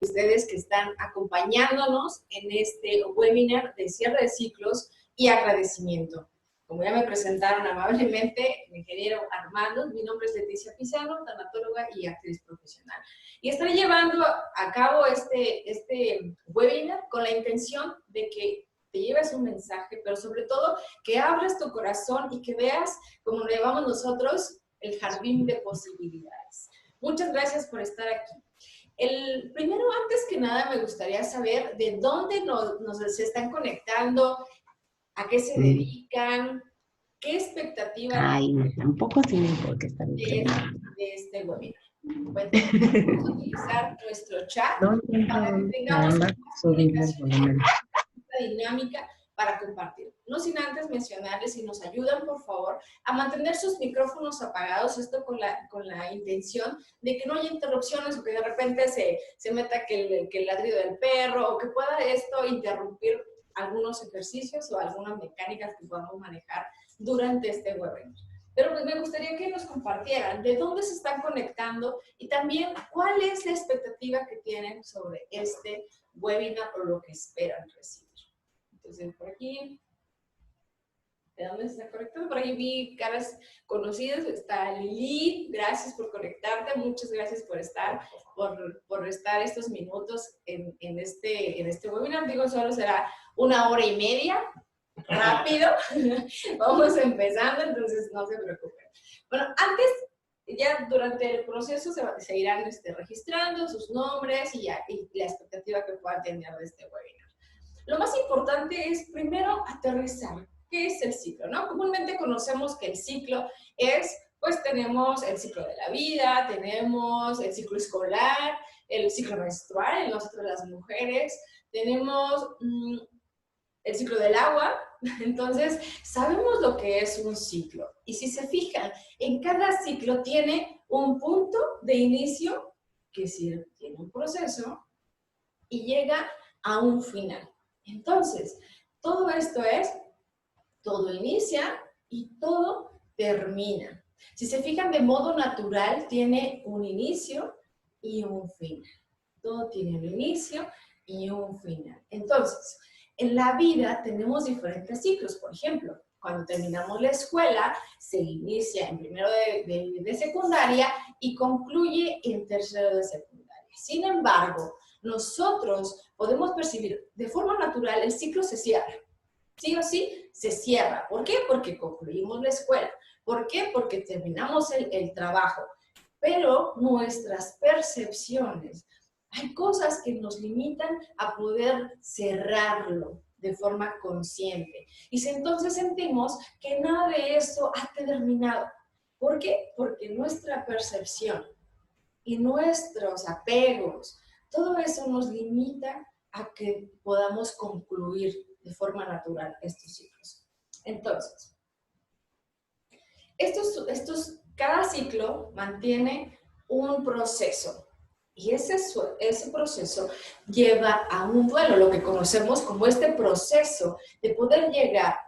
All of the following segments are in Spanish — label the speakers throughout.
Speaker 1: ustedes que están acompañándonos en este webinar de cierre de ciclos y agradecimiento. Como ya me presentaron amablemente, el ingeniero Armando, mi nombre es Leticia Pizano, tanatóloga y actriz profesional. Y estaré llevando a cabo este webinar con la intención de que te lleves un mensaje, pero sobre todo que abras tu corazón y que veas, como lo llamamos nosotros, el jardín de posibilidades. Muchas gracias por estar aquí. Primero, antes que nada, me gustaría saber de dónde se están conectando, a qué se dedican, qué expectativas
Speaker 2: tampoco tienen por qué estar
Speaker 1: de este webinar. Bueno, vamos a utilizar nuestro chat para que tengamos esta dinámica para compartir. No sin antes mencionarles si nos ayudan, por favor, a mantener sus micrófonos apagados, esto con la intención de que no haya interrupciones o que de repente se meta que el ladrido del perro o que pueda esto interrumpir algunos ejercicios o algunas mecánicas que podamos manejar durante este webinar. Pero pues me gustaría que nos compartieran de dónde se están conectando y también cuál es la expectativa que tienen sobre este webinar o lo que esperan recibir. Entonces, por aquí, ¿de dónde se está conectando? Por ahí vi caras conocidas, está Lili, gracias por conectarte, muchas gracias por estar estos minutos en este webinar. Digo, solo será 1 hora y media, rápido, vamos empezando, entonces no se preocupen. Bueno, antes, ya durante el proceso se irán registrando sus nombres y la expectativa que puedan tener de este webinar. Lo más importante es, primero, aterrizar. ¿Qué es el ciclo? ¿No? Comúnmente conocemos que el ciclo es, pues tenemos el ciclo de la vida, tenemos el ciclo escolar, el ciclo menstrual, en nosotros las mujeres, tenemos el ciclo del agua. Entonces, sabemos lo que es un ciclo. Y si se fijan, en cada ciclo tiene un punto de inicio, que sí tiene un proceso, y llega a un final. Entonces, todo esto todo inicia y todo termina. Si se fijan, de modo natural tiene un inicio y un final. Todo tiene un inicio y un final. Entonces, en la vida tenemos diferentes ciclos. Por ejemplo, cuando terminamos la escuela, se inicia en primero de secundaria y concluye en tercero de secundaria. Sin embargo, nosotros podemos percibir de forma natural el ciclo se cierra. Sí o sí, se cierra. ¿Por qué? Porque concluimos la escuela. ¿Por qué? Porque terminamos el trabajo. Pero nuestras percepciones, hay cosas que nos limitan a poder cerrarlo de forma consciente. Y si entonces sentimos que nada de eso ha terminado. ¿Por qué? Porque nuestra percepción y nuestros apegos, todo eso nos limita a que podamos concluir de forma natural estos ciclos. Entonces, cada ciclo mantiene un proceso y ese proceso lleva a un duelo, lo que conocemos como este proceso de poder llegar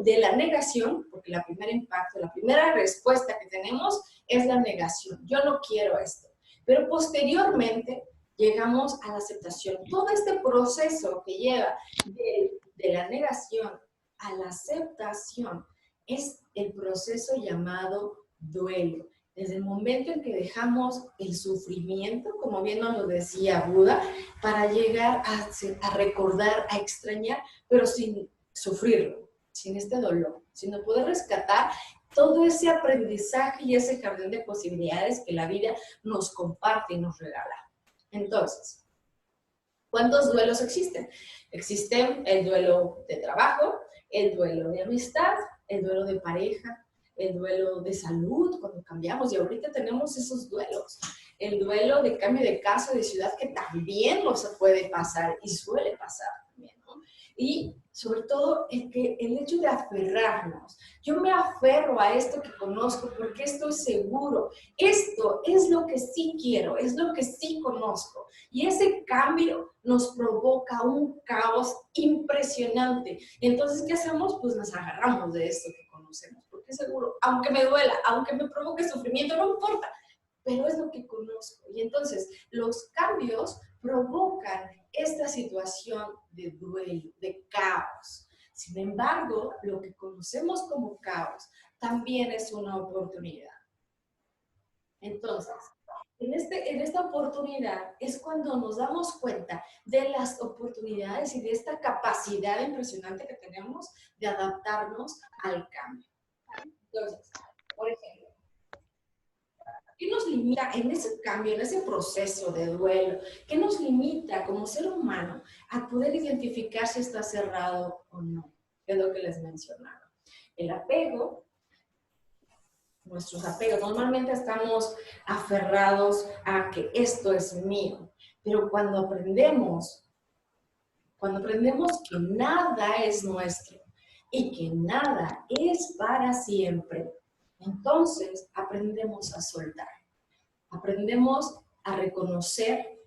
Speaker 1: de la negación, porque el primer impacto, la primera respuesta que tenemos es la negación. Yo no quiero esto. Pero posteriormente llegamos a la aceptación. Todo este proceso que lleva de la negación a la aceptación es el proceso llamado duelo. Desde el momento en que dejamos el sufrimiento, como bien nos lo decía Buda, para llegar a recordar, a extrañar, pero sin sufrirlo, sin este dolor, sino poder rescatar todo ese aprendizaje y ese jardín de posibilidades que la vida nos comparte y nos regala. Entonces, ¿cuántos duelos existen? Existen el duelo de trabajo, el duelo de amistad, el duelo de pareja, el duelo de salud, cuando cambiamos, y ahorita tenemos esos duelos. El duelo de cambio de casa, de ciudad, que también nos puede pasar y suele pasar también, ¿no? Y sobre todo el hecho de aferrarnos. Yo me aferro a esto que conozco porque estoy seguro. Esto es lo que sí quiero, es lo que sí conozco. Y ese cambio nos provoca un caos impresionante. Entonces, ¿qué hacemos? Pues nos agarramos de esto que conocemos. Porque seguro, aunque me duela, aunque me provoque sufrimiento, no importa. Pero es lo que conozco. Y entonces, los cambios provocan esta situación de duelo, de caos. Sin embargo, lo que conocemos como caos también es una oportunidad. Entonces, en esta oportunidad es cuando nos damos cuenta de las oportunidades y de esta capacidad impresionante que tenemos de adaptarnos al cambio. Entonces, por ejemplo, ¿qué nos limita en ese cambio, en ese proceso de duelo? ¿Qué nos limita como ser humano a poder identificar si está cerrado o no? Es lo que les mencionaba. El apego, nuestros apegos, normalmente estamos aferrados a que esto es mío, pero cuando aprendemos que nada es nuestro y que nada es para siempre, entonces aprendemos a soltar. Aprendemos a reconocer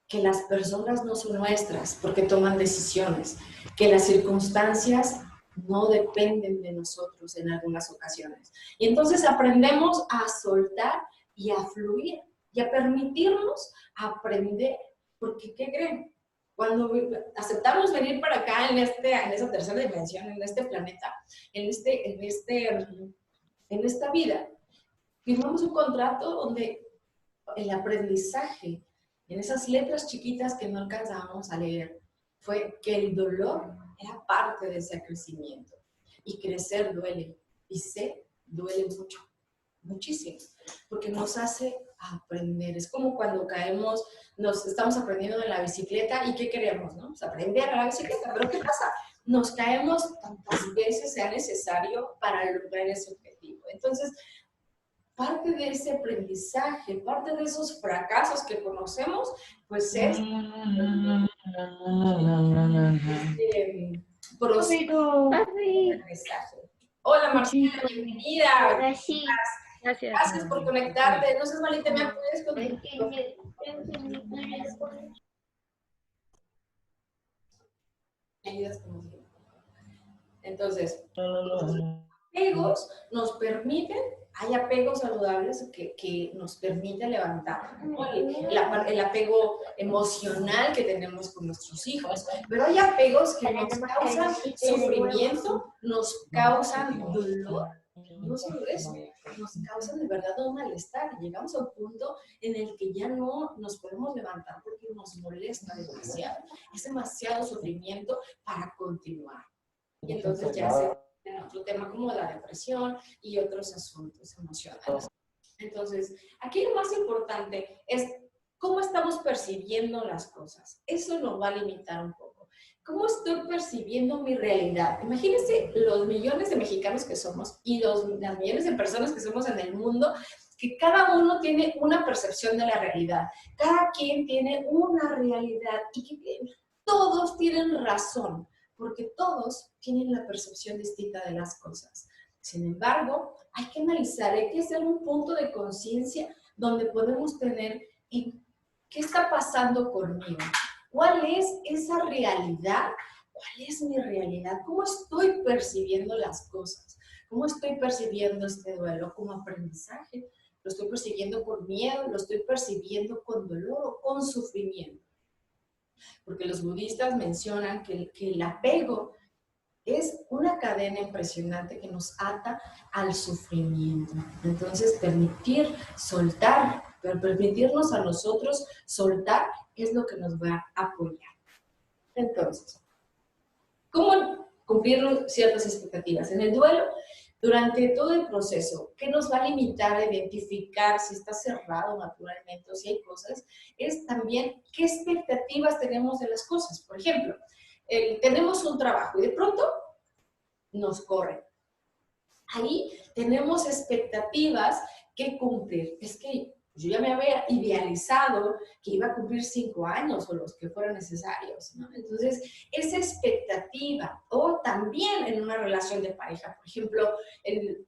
Speaker 1: que las personas no son nuestras porque toman decisiones, que las circunstancias no dependen de nosotros en algunas ocasiones. Y entonces aprendemos a soltar y a fluir y a permitirnos aprender. Porque, ¿qué creen? Cuando aceptamos venir para acá en esa tercera dimensión, en este planeta, en esta vida, firmamos un contrato donde el aprendizaje, en esas letras chiquitas que no alcanzábamos a leer, fue que el dolor era parte de ese crecimiento. Y crecer duele. Y ser duele mucho, muchísimo, porque nos hace aprender. Es como cuando caemos, nos estamos aprendiendo de la bicicleta y ¿qué queremos? ¿No? Pues aprender a la bicicleta. Pero ¿qué pasa? Nos caemos tantas veces sea necesario para lograr ese objetivo. Entonces, parte de ese aprendizaje, parte de esos fracasos que conocemos, pues es proceso de aprendizaje. Hola Marcela, bienvenida.
Speaker 3: Gracias.
Speaker 1: Gracias por conectarte. No seas malita, ¿me puedes conectar? Entonces, apegos nos permiten, hay apegos saludables que nos permiten levantar, ¿no? El apego emocional que tenemos con nuestros hijos, pero hay apegos que nos causan sufrimiento, nos causan dolor, no solo eso, nos causan de verdad un malestar. Llegamos a un punto en el que ya no nos podemos levantar porque nos molesta demasiado, es demasiado sufrimiento para continuar. Y entonces ya se en otro tema como la depresión y otros asuntos emocionales. Entonces, aquí lo más importante es cómo estamos percibiendo las cosas. Eso nos va a limitar un poco. ¿Cómo estoy percibiendo mi realidad? Imagínense los millones de mexicanos que somos y las millones de personas que somos en el mundo, que cada uno tiene una percepción de la realidad. Cada quien tiene una realidad y que todos tienen razón, porque todos tienen la percepción distinta de las cosas. Sin embargo, hay que analizar, hay que hacer un punto de conciencia donde podemos tener qué está pasando conmigo, cuál es esa realidad, cuál es mi realidad, cómo estoy percibiendo las cosas, cómo estoy percibiendo este duelo como aprendizaje, lo estoy percibiendo con miedo, lo estoy percibiendo con dolor o con sufrimiento. Porque los budistas mencionan que el apego es una cadena impresionante que nos ata al sufrimiento. Entonces, permitirnos a nosotros soltar es lo que nos va a apoyar. Entonces, ¿cómo cumplir ciertas expectativas? En el duelo, durante todo el proceso, ¿qué nos va a limitar a identificar si está cerrado naturalmente o si hay cosas? Es también qué expectativas tenemos de las cosas. Por ejemplo, tenemos un trabajo y de pronto nos corren. Ahí tenemos expectativas que cumplir. Es que yo ya me había idealizado que iba a cumplir 5 años o los que fueran necesarios, ¿no? Entonces, esa expectativa, o también en una relación de pareja, por ejemplo,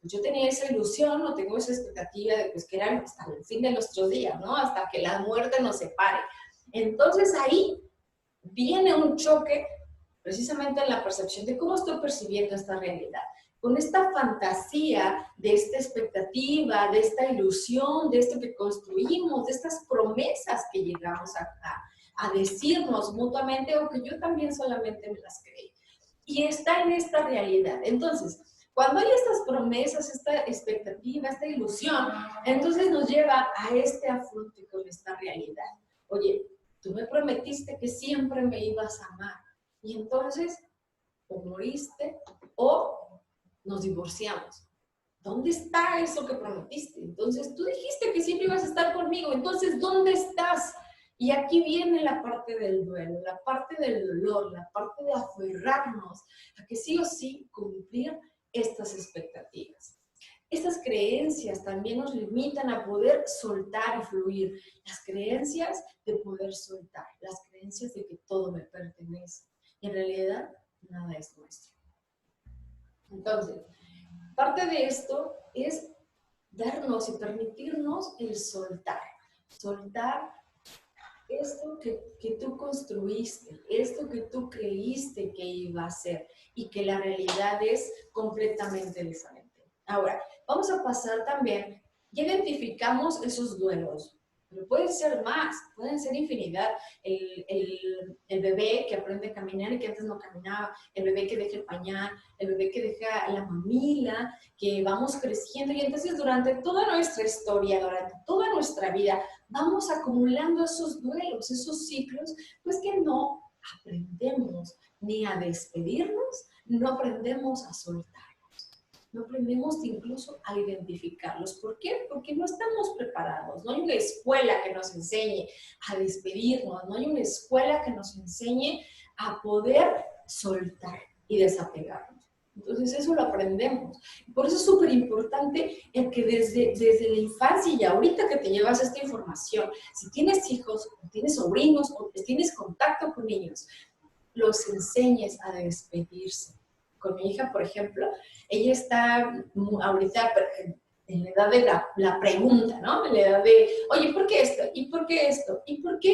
Speaker 1: yo tenía esa ilusión, o tengo esa expectativa de pues, que era hasta el fin de nuestros días, ¿no? Hasta que la muerte nos separe. Entonces, ahí viene un choque precisamente en la percepción de cómo estoy percibiendo esta realidad. Con esta fantasía, de esta expectativa, de esta ilusión, de esto que construimos, de estas promesas que llegamos a decirnos mutuamente o que yo también solamente me las creí. Y está en esta realidad. Entonces, cuando hay estas promesas, esta expectativa, esta ilusión, entonces nos lleva a este afronte con esta realidad. Oye, tú me prometiste que siempre me ibas a amar. Y entonces, o moriste o nos divorciamos. ¿Dónde está eso que prometiste? Entonces, tú dijiste que siempre ibas a estar conmigo. Entonces, ¿dónde estás? Y aquí viene la parte del duelo, la parte del dolor, la parte de aferrarnos a que sí o sí cumplir estas expectativas. Estas creencias también nos limitan a poder soltar y fluir. Las creencias de poder soltar, las creencias de que todo me pertenece. Y en realidad, nada es nuestro. Entonces, parte de esto es darnos y permitirnos el soltar. Soltar esto que tú construiste, esto que tú creíste que iba a ser y que la realidad es completamente diferente. Ahora, vamos a pasar también, ya identificamos esos duelos, pero pueden ser más, pueden ser infinidad. El bebé que aprende a caminar y que antes no caminaba, el bebé que deja el pañal, el bebé que deja la mamila, que vamos creciendo y entonces durante toda nuestra historia, durante toda nuestra vida, vamos acumulando esos duelos, esos ciclos, pues que no aprendemos ni a despedirnos, no aprendemos a soltarlos, no aprendemos incluso a identificarlos. ¿Por qué? Porque no estamos preparados, no hay una escuela que nos enseñe a despedirnos, no hay una escuela que nos enseñe a poder soltar y desapegarnos. Entonces eso lo aprendemos. Por eso es súper importante el que desde la infancia y ahorita que te llevas esta información, si tienes hijos, o tienes sobrinos, o tienes contacto con ellos, los enseñes a despedirse. Con mi hija, por ejemplo, ella está ahorita en la edad de la pregunta, ¿no? En la edad de, oye, ¿por qué esto? ¿Y por qué esto? ¿Y por qué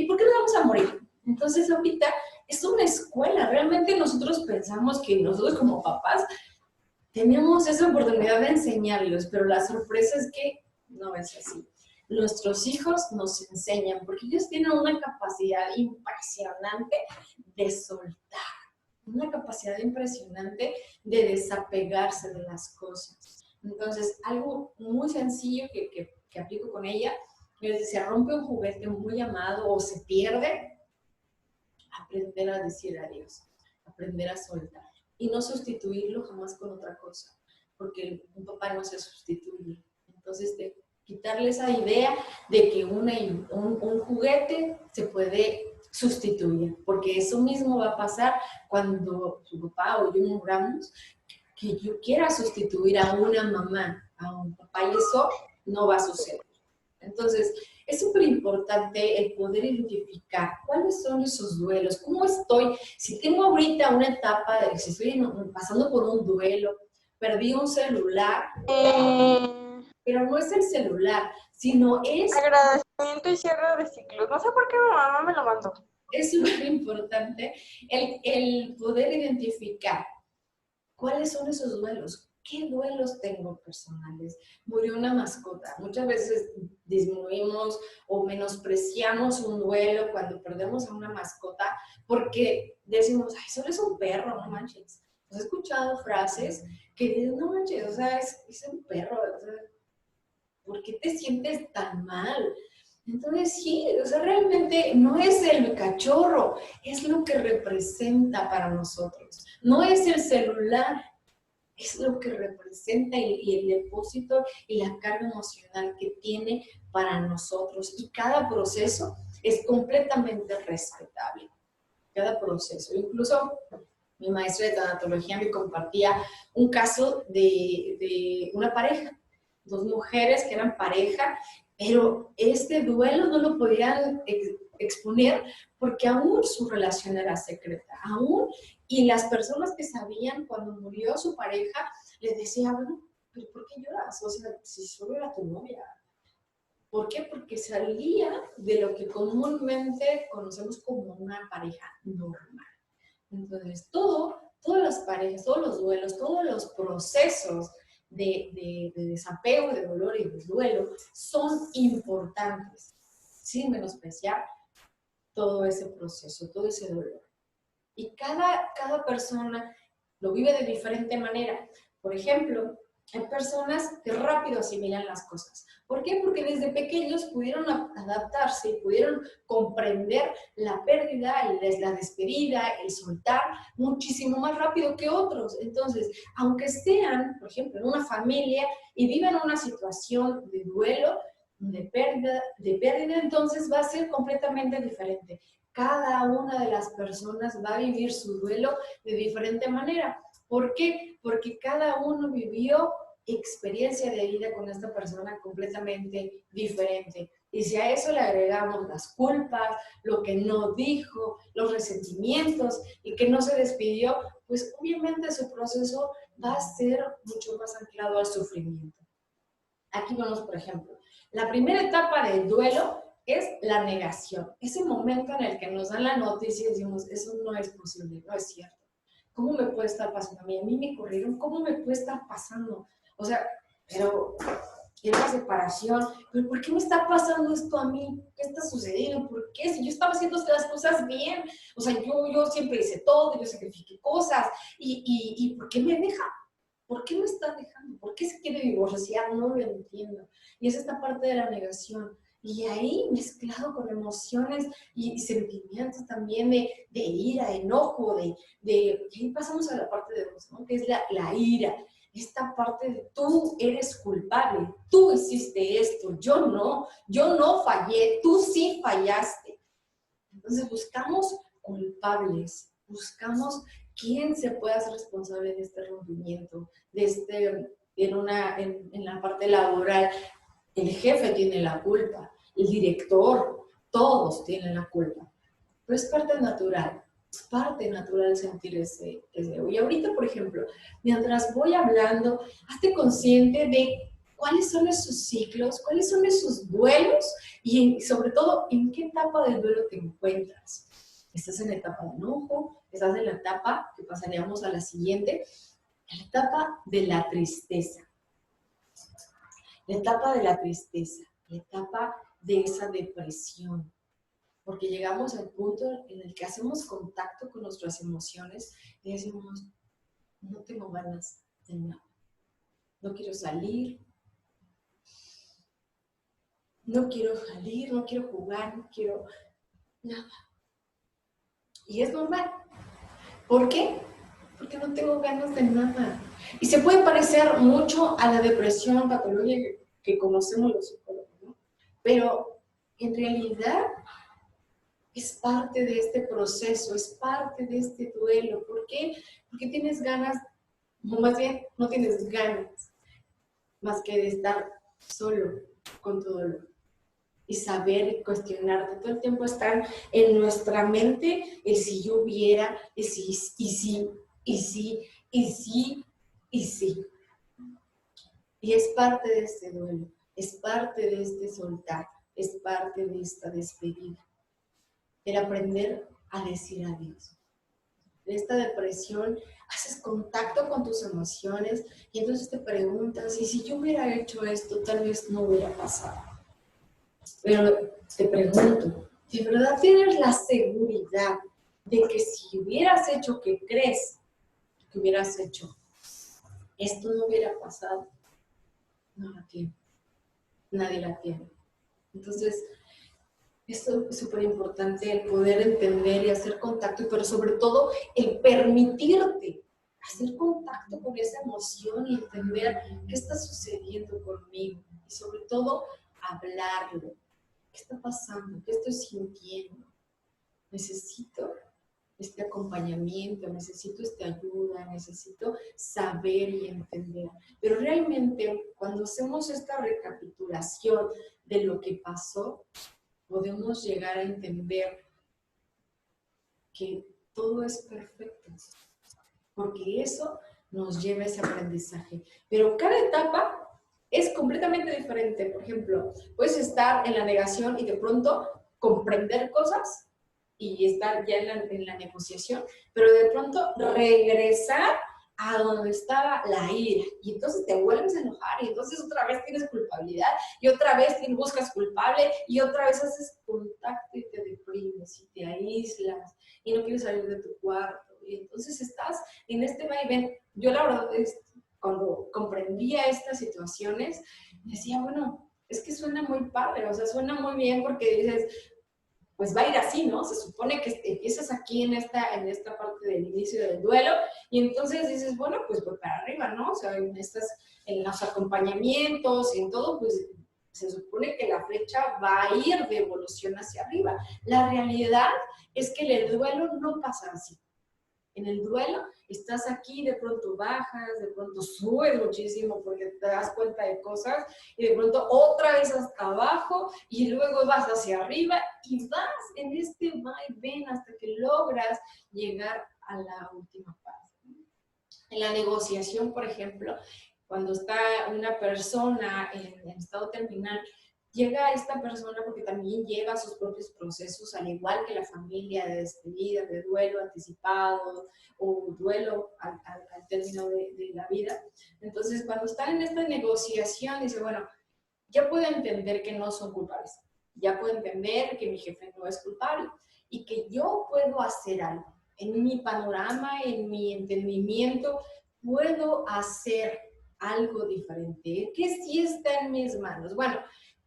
Speaker 1: nos vamos a morir? Entonces ahorita es una escuela. Realmente nosotros pensamos que nosotros como papás tenemos esa oportunidad de enseñarlos, pero la sorpresa es que no es así. Nuestros hijos nos enseñan porque ellos tienen una capacidad impresionante de soltar, una capacidad impresionante de desapegarse de las cosas. Entonces, algo muy sencillo que aplico con ella es si se rompe un juguete muy amado o se pierde, aprender a decir adiós, aprender a soltar y no sustituirlo jamás con otra cosa, porque un papá no se sustituye. Entonces, quitarle esa idea de que un juguete se puede sustituir, porque eso mismo va a pasar cuando su papá o yo muramos, que yo quiera sustituir a una mamá, a un papá, y eso no va a suceder. Entonces, es súper importante el poder identificar cuáles son esos duelos, cómo estoy, si tengo ahorita una etapa, si estoy pasando por un duelo, perdí un celular, pero no es el celular, sino es...
Speaker 4: Agradecimiento y cierre de ciclos. No sé por qué mi mamá me lo mandó.
Speaker 1: Es súper importante el poder identificar cuáles son esos duelos. ¿Qué duelos tengo personales? Murió una mascota. Muchas veces disminuimos o menospreciamos un duelo cuando perdemos a una mascota porque decimos, ay, solo es un perro, no manches. He escuchado frases que dicen, no manches, o sea, es un perro, o sea, ¿por qué te sientes tan mal? Entonces sí, o sea, realmente no es el cachorro, es lo que representa para nosotros. No es el celular, es lo que representa y el depósito y la carga emocional que tiene para nosotros. Y cada proceso es completamente respetable. Cada proceso. Incluso mi maestra de tanatología me compartía un caso de una pareja, dos mujeres que eran pareja, pero este duelo no lo podían exponer porque aún su relación era secreta, aún, y las personas que sabían cuando murió su pareja les decían, bueno, pero ¿por qué lloras? O sea, si solo era tu novia. ¿Por qué? Porque salía de lo que comúnmente conocemos como una pareja normal. Entonces, todas las parejas, todos los duelos, todos los procesos de desapego, de dolor y de duelo son importantes, sin menospreciar todo ese proceso, todo ese dolor. Y cada persona lo vive de diferente manera. Por ejemplo, hay personas que rápido asimilan las cosas. ¿Por qué? Porque desde pequeños pudieron adaptarse y pudieron comprender la pérdida, la despedida, el soltar muchísimo más rápido que otros. Entonces, aunque estén, por ejemplo, en una familia y vivan una situación de duelo, de pérdida, entonces va a ser completamente diferente. Cada una de las personas va a vivir su duelo de diferente manera. ¿Por qué? Porque cada uno vivió experiencia de vida con esta persona completamente diferente. Y si a eso le agregamos las culpas, lo que no dijo, los resentimientos y que no se despidió, pues obviamente su proceso va a ser mucho más anclado al sufrimiento. Aquí vamos, por ejemplo, la primera etapa del duelo es la negación. Ese momento en el que nos dan la noticia y decimos, eso no es posible, no es cierto. ¿Cómo me puede estar pasando a mí? A mí me corrieron, ¿cómo me puede estar pasando? O sea, pero quiero una separación, pero ¿por qué me está pasando esto a mí? ¿Qué está sucediendo? ¿Por qué? Si yo estaba haciendo las cosas bien, o sea, yo siempre hice todo, yo sacrifiqué cosas, y ¿por qué me deja? ¿Por qué me está dejando? ¿Por qué se quiere divorciar? No lo entiendo. Y es esta parte de la negación. Y ahí, mezclado con emociones y sentimientos también de ira, enojo, y ahí pasamos a la parte de dos, ¿no? Que es la ira. Esta parte de tú eres culpable, tú hiciste esto, yo no fallé, tú sí fallaste. Entonces buscamos culpables, buscamos quién se puede hacer responsable de este rompimiento, en la parte laboral. El jefe tiene la culpa, el director, todos tienen la culpa. Pero es parte natural sentir ese ego. Y ahorita, por ejemplo, mientras voy hablando, hazte consciente de cuáles son esos ciclos, cuáles son esos duelos y sobre todo, en qué etapa del duelo te encuentras. ¿Estás en la etapa de enojo? ¿Estás en la etapa, que pasaríamos a la siguiente, en la etapa de la tristeza? La etapa de la tristeza, la etapa de esa depresión, porque llegamos al punto en el que hacemos contacto con nuestras emociones y decimos, no tengo ganas de nada, no quiero salir, no quiero jugar, no quiero nada. Y es normal. ¿Por qué? Porque no tengo ganas de nada. Y se puede parecer mucho a la depresión patológica que conocemos los psicólogos, ¿no? Pero en realidad es parte de este proceso, es parte de este duelo. ¿Por qué? Porque tienes ganas, o más bien no tienes ganas, más que de estar solo con tu dolor. Y saber y cuestionarte. Todo el tiempo están en nuestra mente el si yo hubiera, el si, y sí, y sí, y sí, y sí. Y es parte de este duelo, es parte de este soltar, es parte de esta despedida. El aprender a decir adiós. En esta depresión haces contacto con tus emociones y entonces te preguntas, ¿y si yo hubiera hecho esto, tal vez no hubiera pasado? Pero te pregunto, ¿de verdad tienes la seguridad de que si hubieras hecho que crees que hubieras hecho, esto no hubiera pasado? No la tiene. Nadie la tiene. Entonces, esto es súper importante, el poder entender y hacer contacto, pero sobre todo el permitirte hacer contacto con esa emoción y entender qué está sucediendo conmigo. Y sobre todo, hablarlo. ¿Qué está pasando? ¿Qué estoy sintiendo? Necesito este acompañamiento, necesito esta ayuda, necesito saber y entender. Pero realmente, cuando hacemos esta recapitulación de lo que pasó, podemos llegar a entender que todo es perfecto, porque eso nos lleva a ese aprendizaje. Pero cada etapa es completamente diferente. Por ejemplo, puedes estar en la negación y de pronto comprender cosas y estar ya en la negociación, pero de pronto regresar a donde estaba la ira y entonces te vuelves a enojar y entonces otra vez tienes culpabilidad y otra vez buscas culpable y otra vez haces contacto y te deprimes y te aíslas y no quieres salir de tu cuarto. Y entonces estás en este vaivén. Yo la verdad, cuando comprendía estas situaciones, decía, bueno, es que suena muy padre, o sea, suena muy bien porque dices, pues va a ir así, ¿no? Se supone que empiezas aquí en esta parte del inicio del duelo y entonces dices, bueno, pues voy para arriba, ¿no? O sea, en los acompañamientos y en todo, pues se supone que la flecha va a ir de evolución hacia arriba. La realidad es que en el duelo no pasa así. En el duelo estás aquí, de pronto bajas, de pronto subes muchísimo porque te das cuenta de cosas y de pronto otra vez hasta abajo y luego vas hacia arriba y vas en este va y ven hasta que logras llegar a la última parte. En la negociación, por ejemplo, cuando está una persona en estado terminal, llega esta persona porque también lleva sus propios procesos, al igual que la familia, de despedida, de duelo anticipado o duelo al término de la vida. Entonces, cuando están en esta negociación, dice, bueno, ya puedo entender que no son culpables, ya puedo entender que mi jefe no es culpable y que yo puedo hacer algo. En mi panorama, en mi entendimiento, puedo hacer algo diferente, que sí está en mis manos. Bueno,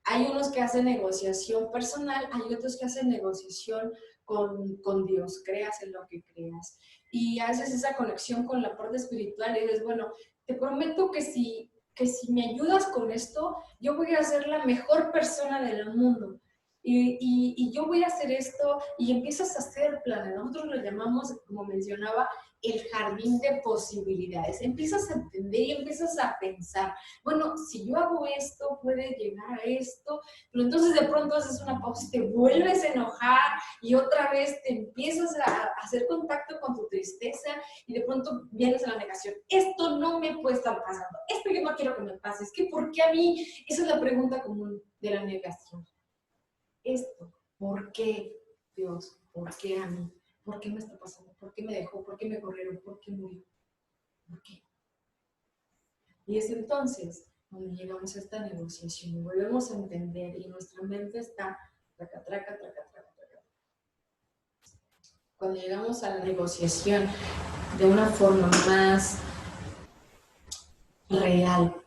Speaker 1: hay unos que hacen negociación personal, hay otros que hacen negociación con Dios, creas en lo que creas. Y haces esa conexión con la parte espiritual y dices, bueno, te prometo que si me ayudas con esto, yo voy a ser la mejor persona del mundo. Y yo voy a hacer esto y empiezas a hacer planes. Nosotros lo llamamos, como mencionaba, el jardín de posibilidades. Empiezas a entender y empiezas a pensar, bueno, si yo hago esto, puede llegar a esto, pero entonces de pronto haces una pausa y te vuelves a enojar y otra vez te empiezas a hacer contacto con tu tristeza y de pronto vienes a la negación. Esto no me puede estar pasando, esto yo no quiero que me pase, es que ¿por qué a mí? Esa es la pregunta común de la negación. Esto, ¿por qué Dios? ¿Por qué a mí? ¿Por qué me está pasando? ¿Por qué me dejó? ¿Por qué me corrieron? ¿Por qué murió? ¿Por qué? Y es entonces cuando llegamos a esta negociación y volvemos a entender y nuestra mente está traca, traca, traca, traca, traca. Cuando llegamos a la negociación de una forma más real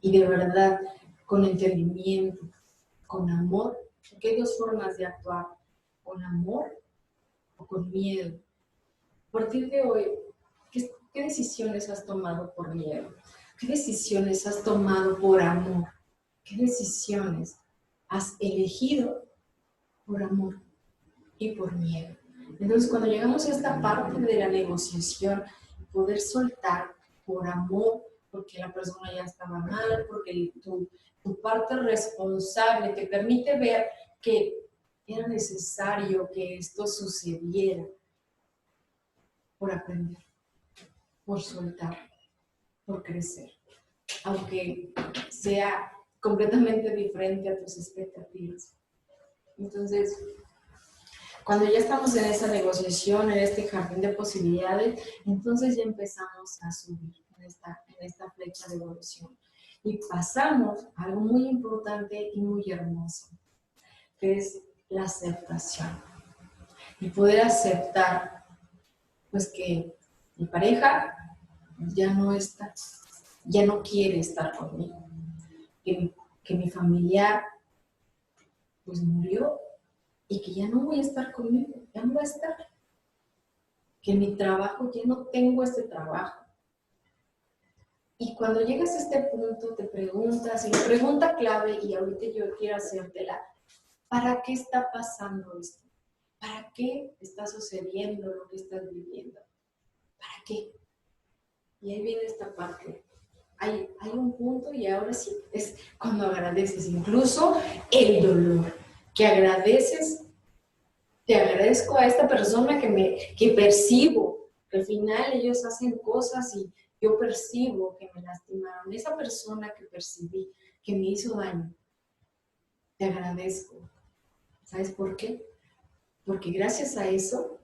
Speaker 1: y de verdad, con entendimiento, con amor, porque hay dos formas de actuar, con amor o con miedo. A partir de hoy, ¿qué decisiones has tomado por miedo? ¿Qué decisiones has tomado por amor? ¿Qué decisiones has elegido por amor y por miedo? Entonces, cuando llegamos a esta parte de la negociación, poder soltar por amor, porque la persona ya estaba mal, porque tu parte responsable te permite ver que era necesario que esto sucediera, por aprender, por soltar, por crecer, aunque sea completamente diferente a tus expectativas. Entonces, cuando ya estamos en esa negociación, en este jardín de posibilidades, entonces ya empezamos a subir en esta flecha de evolución. Y pasamos a algo muy importante y muy hermoso, que es la aceptación. Y poder aceptar, pues, que mi pareja ya no está, ya no quiere estar conmigo, que mi familiar pues murió y que ya no voy a estar conmigo, ya no va a estar, que mi trabajo, ya no tengo este trabajo. Y cuando llegas a este punto te preguntas, y la pregunta clave, y ahorita yo quiero hacértela, ¿para qué está pasando esto? ¿Para qué está sucediendo lo que estás viviendo? ¿Para qué? Y ahí viene esta parte. Hay un punto y ahora sí, es cuando agradeces incluso el dolor, que agradeces, te agradezco a esta persona que percibo, que al final ellos hacen cosas y yo percibo que me lastimaron, esa persona que percibí, que me hizo daño, te agradezco. ¿Sabes por qué? Porque gracias a eso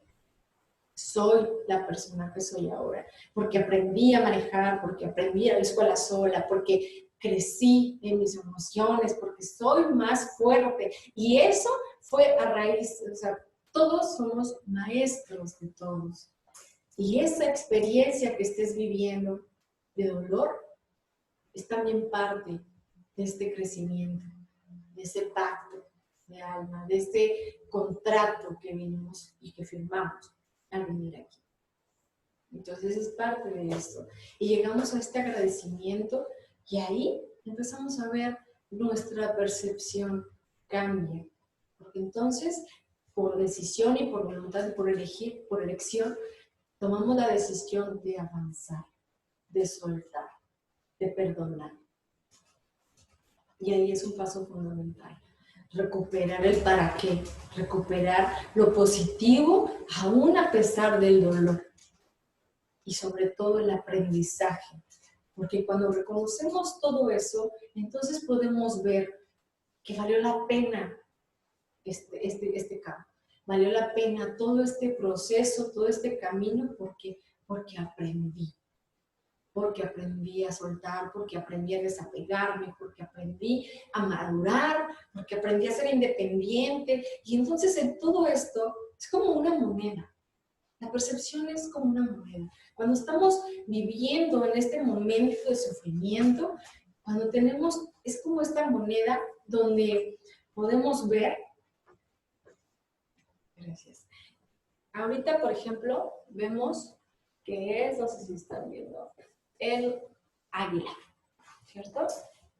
Speaker 1: soy la persona que soy ahora, porque aprendí a manejar, porque aprendí a ir a la escuela sola, porque crecí en mis emociones, porque soy más fuerte. Y eso fue a raíz, o sea, todos somos maestros de todos. Y esa experiencia que estés viviendo de dolor es también parte de este crecimiento, de ese pacto de alma, de este contrato que vinimos y que firmamos al venir aquí. Entonces es parte de esto. Y llegamos a este agradecimiento y ahí empezamos a ver nuestra percepción cambia. Porque entonces, por decisión y por voluntad, por elegir, por elección, tomamos la decisión de avanzar, de soltar, de perdonar. Y ahí es un paso fundamental. Recuperar el para qué, recuperar lo positivo aún a pesar del dolor. Y sobre todo el aprendizaje. Porque cuando reconocemos todo eso, entonces podemos ver que valió la pena este cambio. Valió la pena todo este proceso, todo este camino, porque aprendí. Porque aprendí a soltar, porque aprendí a desapegarme, porque aprendí a madurar, porque aprendí a ser independiente. Y entonces en todo esto es como una moneda. La percepción es como una moneda. Cuando estamos viviendo en este momento de sufrimiento, cuando tenemos, es como esta moneda donde podemos ver. Gracias. Ahorita, por ejemplo, vemos que es, no sé si están viendo, el águila, ¿cierto?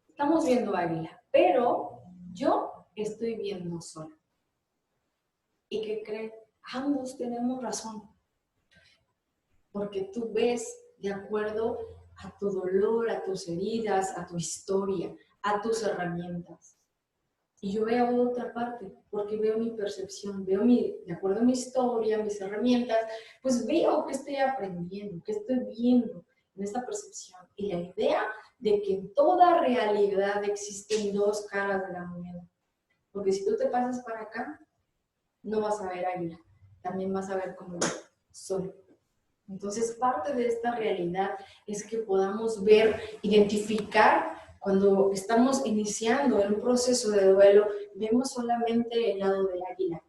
Speaker 1: Estamos viendo águila, pero yo estoy viendo sol. ¿Y qué creen? Ambos tenemos razón. Porque tú ves de acuerdo a tu dolor, a tus heridas, a tu historia, a tus herramientas. Y yo veo otra parte, porque veo mi percepción, de acuerdo a mi historia, mis herramientas, pues veo que estoy aprendiendo, que estoy viendo en esta percepción. Y la idea de que en toda realidad existen dos caras de la moneda. Porque si tú te pasas para acá, no vas a ver águila, también vas a ver como sol. Entonces, parte de esta realidad es que podamos ver, identificar, cuando estamos iniciando en un proceso de duelo, vemos solamente el lado del águila.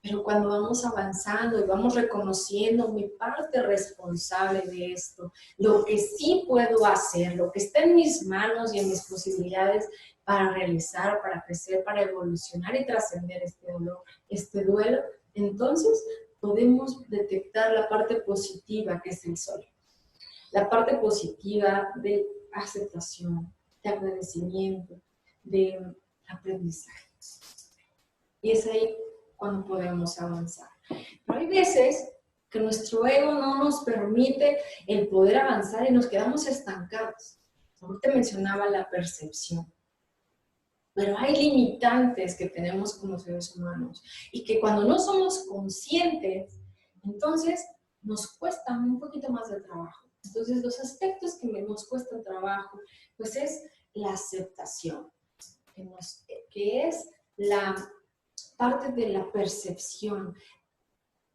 Speaker 1: Pero cuando vamos avanzando y vamos reconociendo mi parte responsable de esto, lo que sí puedo hacer, lo que está en mis manos y en mis posibilidades para realizar, para crecer, para evolucionar y trascender este dolor, este duelo, entonces podemos detectar la parte positiva que es el sol. La parte positiva de aceptación, de agradecimiento, de aprendizaje. Y es ahí cuando podemos avanzar. Pero hay veces que nuestro ego no nos permite el poder avanzar y nos quedamos estancados. Ahorita mencionaba la percepción. Pero hay limitantes que tenemos como seres humanos y que cuando no somos conscientes, entonces nos cuesta un poquito más de trabajo. Entonces los aspectos que nos cuestan trabajo, pues es la aceptación, que es la parte de la percepción.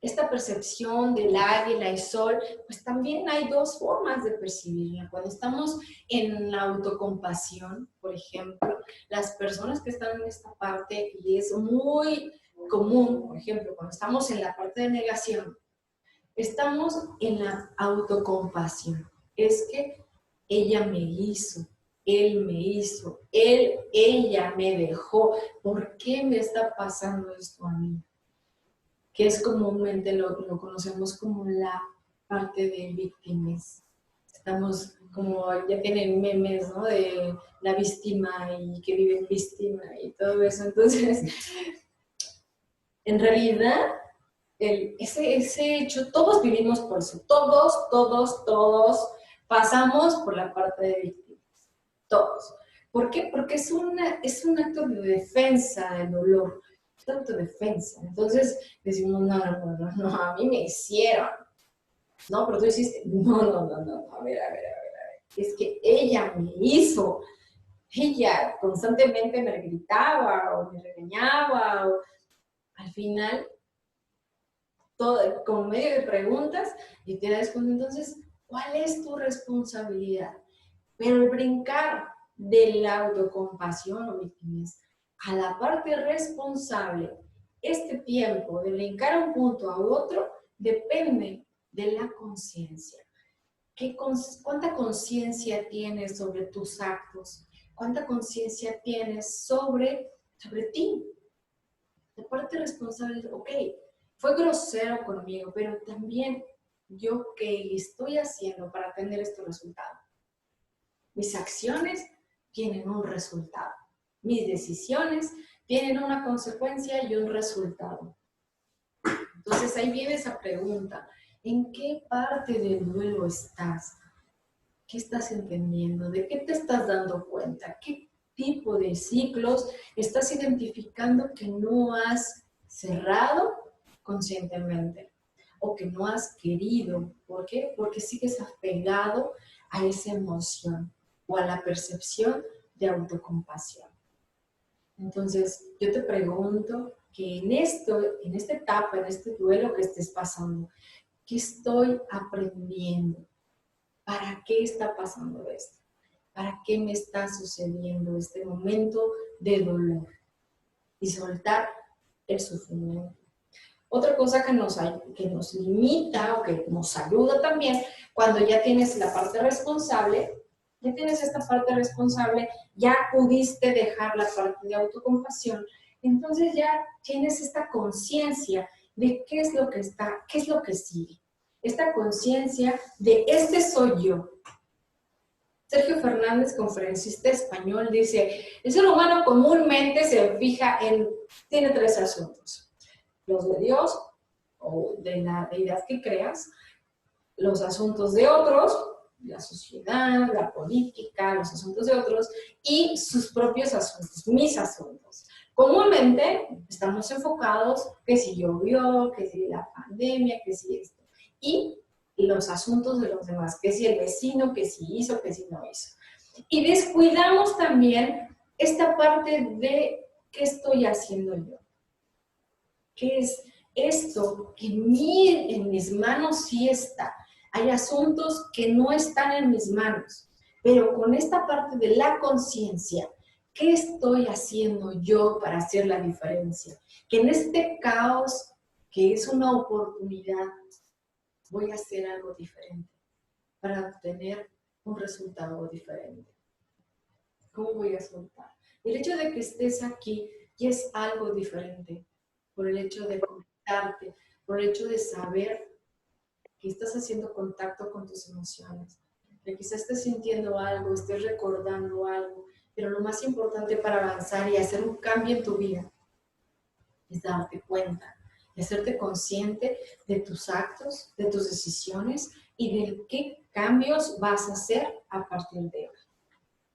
Speaker 1: Esta percepción del águila y sol, pues también hay dos formas de percibirla. Cuando estamos en la autocompasión, por ejemplo, las personas que están en esta parte, y es muy común, por ejemplo, cuando estamos en la parte de negación, estamos en la autocompasión. Es que ella me hizo, él me hizo, ella me dejó. ¿Por qué me está pasando esto a mí? Que es comúnmente lo conocemos como la parte de víctimas. Estamos como, ya tienen memes, ¿no? De la víctima y que vive en víctima y todo eso. Entonces, en realidad, ese hecho, todos vivimos por eso. Todos pasamos por la parte de víctimas. Todos. ¿Por qué? Porque es un acto de defensa del dolor. Autodefensa. Entonces decimos, no, a mí me hicieron. No, pero tú hiciste, no, a ver. Es que ella me hizo. Ella constantemente me gritaba o me regañaba. Al final, todo, como medio de preguntas, y te das cuenta, entonces, ¿cuál es tu responsabilidad? Pero el brincar de la autocompasión o victimez a la parte responsable, este tiempo de brincar a un punto a otro depende de la conciencia. ¿Cuánta conciencia tienes sobre tus actos? ¿Cuánta conciencia tienes sobre ti? La parte responsable es, ok, fue grosero conmigo, pero también yo qué estoy haciendo para tener este resultado. Mis acciones tienen un resultado. Mis decisiones tienen una consecuencia y un resultado. Entonces ahí viene esa pregunta. ¿En qué parte del duelo estás? ¿Qué estás entendiendo? ¿De qué te estás dando cuenta? ¿Qué tipo de ciclos estás identificando que no has cerrado conscientemente? O que no has querido. ¿Por qué? Porque sigues apegado a esa emoción o a la percepción de autocompasión. Entonces, yo te pregunto que en esta etapa, en este duelo que estés pasando, ¿qué estoy aprendiendo? ¿Para qué está pasando esto? ¿Para qué me está sucediendo este momento de dolor? Y soltar el sufrimiento. Otra cosa que nos limita o que nos ayuda también, cuando ya tienes la parte responsable, ya tienes esta parte responsable, ya pudiste dejar la parte de autocompasión, entonces ya tienes esta conciencia de qué es lo que sigue. Esta conciencia de este soy yo. Sergio Fernández, conferencista español, dice, el ser humano comúnmente se fija tiene 3 asuntos. Los de Dios o de la deidad que creas, los asuntos de otros, la sociedad, la política, los asuntos de otros y sus propios asuntos, mis asuntos. Comúnmente estamos enfocados que si llovió, que si la pandemia, que si esto. Y los asuntos de los demás, que si el vecino, que si hizo, que si no hizo. Y descuidamos también esta parte de qué estoy haciendo yo. ¿Qué es esto que en mis manos sí está? Hay asuntos que no están en mis manos, pero con esta parte de la conciencia, ¿qué estoy haciendo yo para hacer la diferencia? Que en este caos, que es una oportunidad, voy a hacer algo diferente para obtener un resultado diferente. ¿Cómo voy a soltar? El hecho de que estés aquí ya es algo diferente, por el hecho de conectarte, por el hecho de saber que estás haciendo contacto con tus emociones, que quizás estés sintiendo algo, estés recordando algo, pero lo más importante para avanzar y hacer un cambio en tu vida es darte cuenta, y hacerte consciente de tus actos, de tus decisiones y de qué cambios vas a hacer a partir de hoy.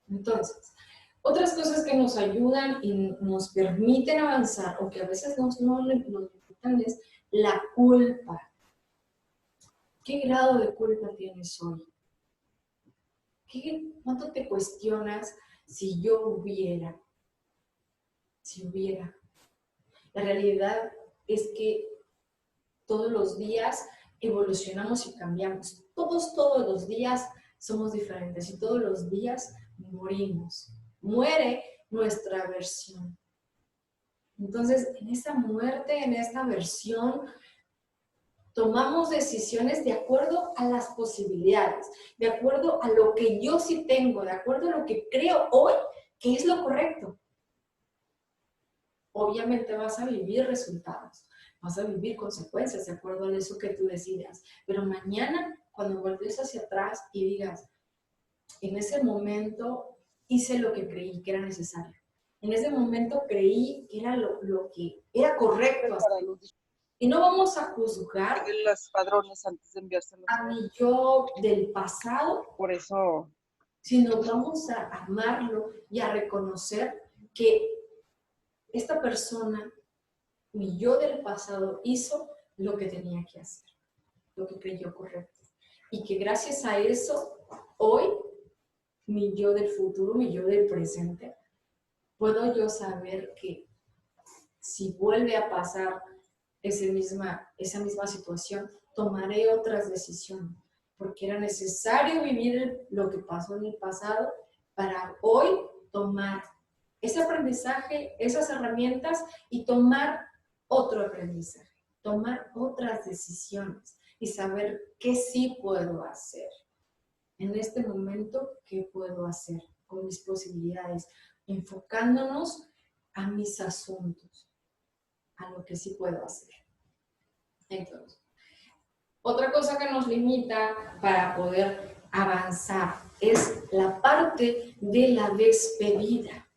Speaker 1: Entonces, otras cosas que nos ayudan y nos permiten avanzar o que a veces nos limitan es la culpa. ¿Qué grado de culpa tienes hoy? ¿Cuánto te cuestionas si yo hubiera? Si hubiera. La realidad es que todos los días evolucionamos y cambiamos. Todos los días somos diferentes y todos los días morimos. Muere nuestra versión. Entonces, en esa muerte, en esta versión, tomamos decisiones de acuerdo a las posibilidades, de acuerdo a lo que yo sí tengo, de acuerdo a lo que creo hoy que es lo correcto. Obviamente vas a vivir resultados, vas a vivir consecuencias de acuerdo a eso que tú decidas. Pero mañana, cuando voltees hacia atrás y digas, en ese momento hice lo que creí que era necesario. En ese momento creí que era lo que era correcto hacer. Y no vamos a juzgar
Speaker 5: los padrones antes de enviárselos
Speaker 1: a mi yo del pasado,
Speaker 5: por eso,
Speaker 1: sino vamos a amarlo y a reconocer que esta persona, mi yo del pasado, hizo lo que tenía que hacer, lo que creyó correcto. Y que gracias a eso, hoy, mi yo del futuro, mi yo del presente, puedo yo saber que si vuelve a pasar esa misma situación, tomaré otras decisiones. porque era necesario vivir lo que pasó en el pasado para hoy tomar ese aprendizaje, esas herramientas y tomar otro aprendizaje, tomar otras decisiones y saber qué sí puedo hacer. En este momento, ¿qué puedo hacer con mis posibilidades? Enfocándonos a mis asuntos, a lo que sí puedo hacer. Entonces, otra cosa que nos limita para poder avanzar es la parte de la despedida.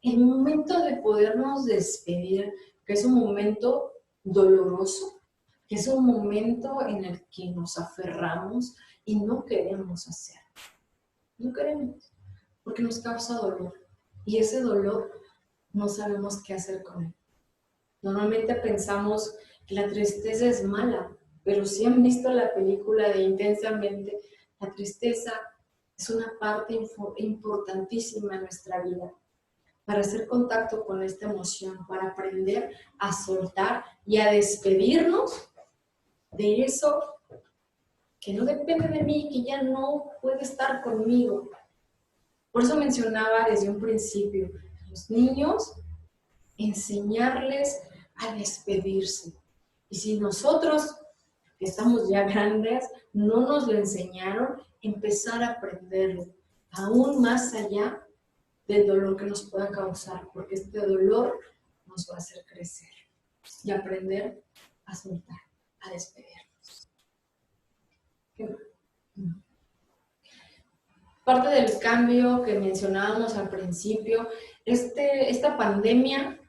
Speaker 1: El momento de podernos despedir, que es un momento doloroso, que es un momento en el que nos aferramos y no queremos hacer. No queremos, porque nos causa dolor. Y ese dolor no sabemos qué hacer con él. Normalmente pensamos que la tristeza es mala, pero si han visto la película de Intensamente, la tristeza es una parte importantísima en nuestra vida para hacer contacto con esta emoción, para aprender a soltar y a despedirnos de eso que no depende de mí, que ya no puede estar conmigo. Por eso mencionaba desde un principio, a los niños, enseñarles a despedirse. Y si nosotros, que estamos ya grandes, no nos lo enseñaron, empezar a aprenderlo, aún más allá del dolor que nos pueda causar, porque este dolor nos va a hacer crecer y aprender a soltar, a despedirnos. ¿Qué más? Parte del cambio que mencionábamos al principio, esta pandemia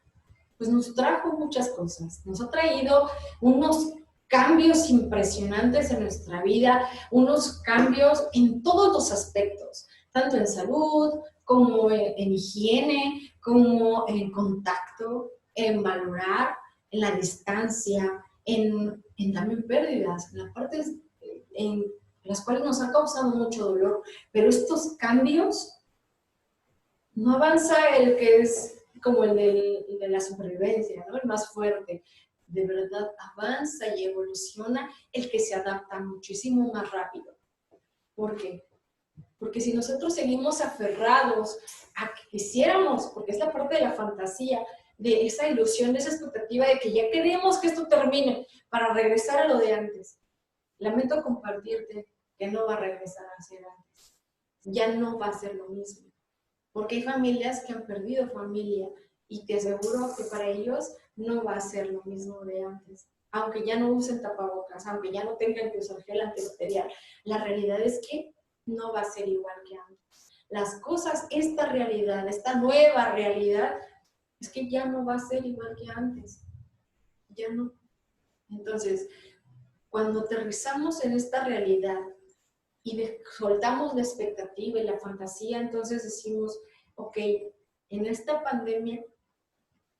Speaker 1: pues nos trajo muchas cosas, nos ha traído unos cambios impresionantes en nuestra vida, unos cambios en todos los aspectos, tanto en salud, como en higiene, como en contacto, en valorar, en la distancia, en también pérdidas, en las partes en las cuales nos ha causado mucho dolor, pero estos cambios no avanza el que es como el de la supervivencia, ¿no? El más fuerte. De verdad avanza y evoluciona el que se adapta muchísimo más rápido. ¿Por qué? Porque si nosotros seguimos aferrados a que quisiéramos, porque es la parte de la fantasía, de esa ilusión, de esa expectativa de que ya queremos que esto termine para regresar a lo de antes. Lamento compartirte que no va a regresar a ser antes. Ya no va a ser lo mismo. Porque hay familias que han perdido familia y te aseguro que para ellos no va a ser lo mismo de antes. Aunque ya no usen tapabocas, aunque ya no tengan que usar gel antibacterial, la realidad es que no va a ser igual que antes. Las cosas, esta realidad, esta nueva realidad, es que ya no va a ser igual que antes. Ya no. Entonces, cuando aterrizamos en esta realidad y soltamos la expectativa y la fantasía, entonces decimos, ok, en esta pandemia,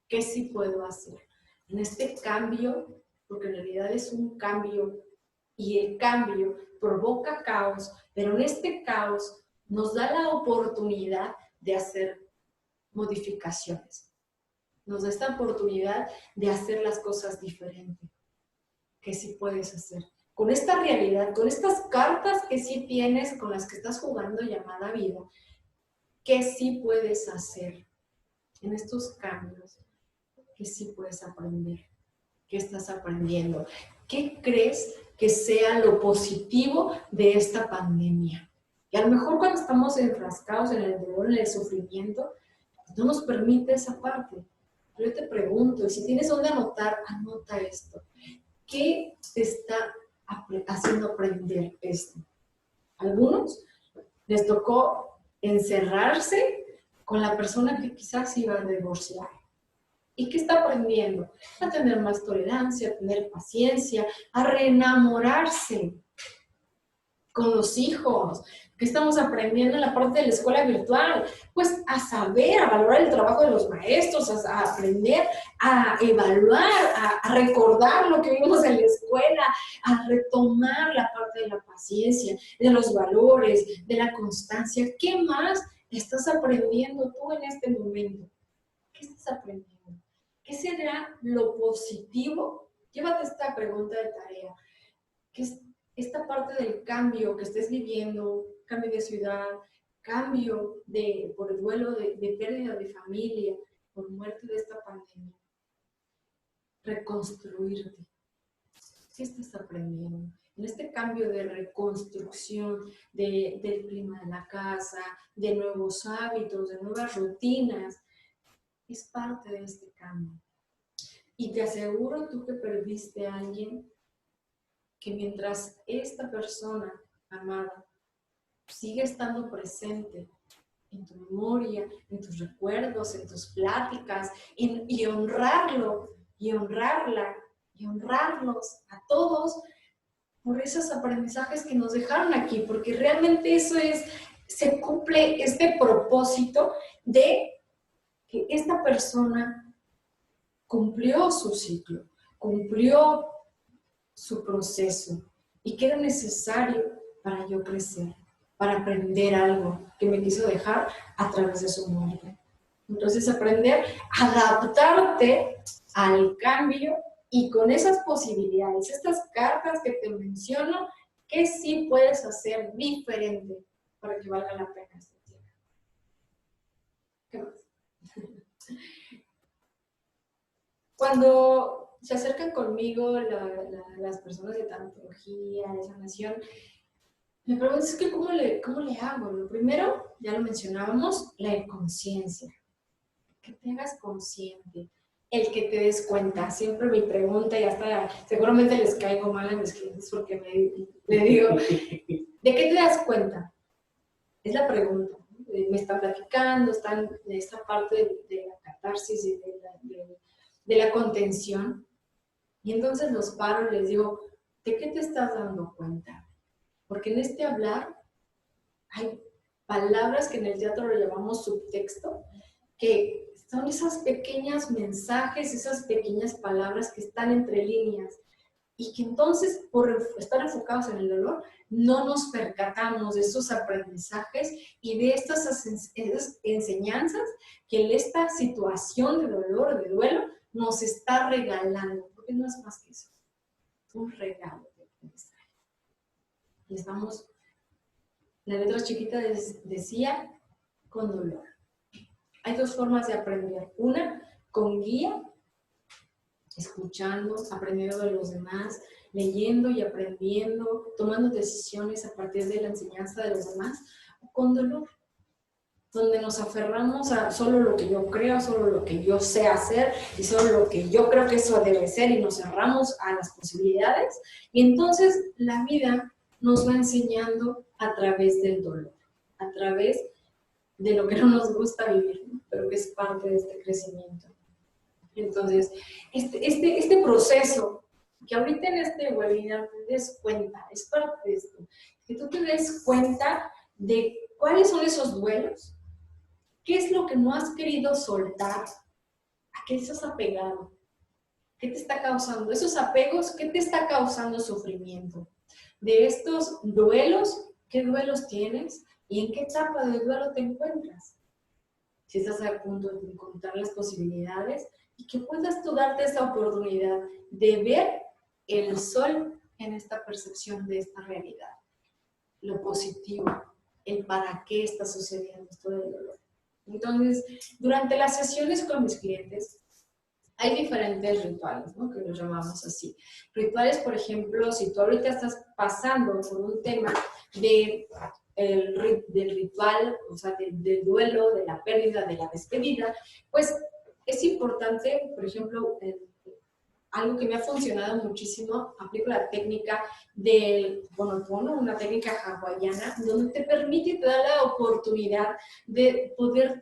Speaker 1: ¿qué sí puedo hacer? En este cambio, porque en realidad es un cambio y el cambio provoca caos, pero en este caos nos da la oportunidad de hacer modificaciones. Nos da esta oportunidad de hacer las cosas diferentes. ¿Qué sí puedes hacer? Con esta realidad, con estas cartas que sí tienes, con las que estás jugando llamada vida, ¿qué sí puedes hacer en estos cambios? ¿Qué sí puedes aprender? ¿Qué estás aprendiendo? ¿Qué crees que sea lo positivo de esta pandemia? Y a lo mejor cuando estamos enfrascados en el dolor, en el sufrimiento, no nos permite esa parte. Pero yo te pregunto, y si tienes dónde anotar, anota esto. ¿Qué te está haciendo aprender esto? Algunos les tocó encerrarse con la persona que quizás iba a divorciar. ¿Y qué está aprendiendo? A tener más tolerancia, a tener paciencia, a reenamorarse con los hijos. ¿Qué estamos aprendiendo en la parte de la escuela virtual? Pues a saber, a valorar el trabajo de los maestros, a aprender, a evaluar, a recordar lo que vimos en la escuela, a retomar la parte de la paciencia, de los valores, de la constancia. ¿Qué más estás aprendiendo tú en este momento? ¿Qué estás aprendiendo? ¿Qué será lo positivo? Llévate esta pregunta de tarea. ¿Qué esta parte del cambio que estés viviendo, cambio de ciudad, cambio por el duelo de pérdida de familia, por muerte de esta pandemia, reconstruirte. ¿Qué estás aprendiendo? En este cambio de reconstrucción del clima de la casa, de nuevos hábitos, de nuevas rutinas, es parte de este cambio. Y te aseguro tú que perdiste a alguien, que mientras esta persona amada sigue estando presente en tu memoria, en tus recuerdos, en tus pláticas, y honrarlo, y honrarla, y honrarlos a todos por esos aprendizajes que nos dejaron aquí, porque realmente se cumple este propósito de que esta persona cumplió su ciclo, cumplió su proceso, y que era necesario para yo crecer, para aprender algo que me quiso dejar a través de su muerte. Entonces, aprender a adaptarte al cambio y con esas posibilidades, estas cartas que te menciono, ¿qué sí puedes hacer diferente para que valga la pena este tiempo? ¿Qué más? Cuando se acercan conmigo las personas de tanatología, de sanación, me preguntan, es que ¿cómo le hago? Lo primero, ya lo mencionábamos, la conciencia. Que te hagas consciente, el que te des cuenta. Siempre mi pregunta, y hasta seguramente les caigo mal a mis clientes porque le digo, ¿de qué te das cuenta? Es la pregunta. Me están platicando, están en esta parte de la catarsis y de la contención. Y entonces los paro y les digo, ¿de qué te estás dando cuenta? Porque en este hablar hay palabras que en el teatro lo llamamos subtexto, que son esos pequeños mensajes, esas pequeñas palabras que están entre líneas y que entonces, por estar enfocados en el dolor, no nos percatamos de esos aprendizajes y de estas enseñanzas que en esta situación de dolor, de duelo, nos está regalando, porque no es más que eso, es un regalo de aprendizaje. Y estamos, la letra chiquita decía, con dolor. Hay dos formas de aprender. Una, con guía, escuchando, aprendiendo de los demás, leyendo y aprendiendo, tomando decisiones a partir de la enseñanza de los demás, o con dolor, donde nos aferramos a solo lo que yo creo, solo lo que yo sé hacer y solo lo que yo creo que eso debe ser y nos cerramos a las posibilidades. Y entonces la vida nos va enseñando a través del dolor, a través de lo que no nos gusta vivir, ¿no? Pero que es parte de este crecimiento. Entonces, este proceso, que ahorita en este webinar te des cuenta, es parte de esto, que tú te des cuenta de cuáles son esos duelos, qué es lo que no has querido soltar, a qué estás apegado, qué te está causando, esos apegos, qué te está causando sufrimiento. De estos duelos, ¿qué duelos tienes? ¿Y en qué etapa del duelo te encuentras? Si estás a punto de encontrar las posibilidades y que puedas tú darte esa oportunidad de ver el sol en esta percepción de esta realidad. Lo positivo, el para qué está sucediendo esto del dolor. Entonces, durante las sesiones con mis clientes, hay diferentes rituales, ¿no? Que los llamamos así. Rituales, por ejemplo, si tú ahorita estás pasando por un tema del ritual, o sea, del duelo, de la pérdida, de la despedida, pues es importante, por ejemplo, algo que me ha funcionado muchísimo, aplico la técnica del Ho'oponopono, una técnica hawaiana, donde te permite y te da la oportunidad de poder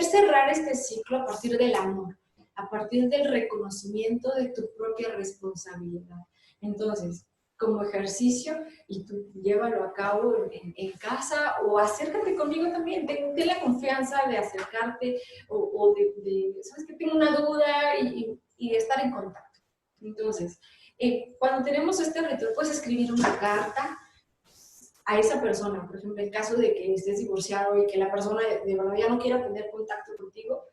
Speaker 1: cerrar este ciclo a partir del amor, a partir del reconocimiento de tu propia responsabilidad. Entonces, como ejercicio, y tú llévalo a cabo en casa, o acércate conmigo también, ten la confianza de acercarte, o sabes que tengo una duda, y estar en contacto. Entonces, cuando tenemos este ritual, puedes escribir una carta a esa persona. Por ejemplo, en caso de que estés divorciado y que la persona de verdad ya no quiera tener contacto contigo,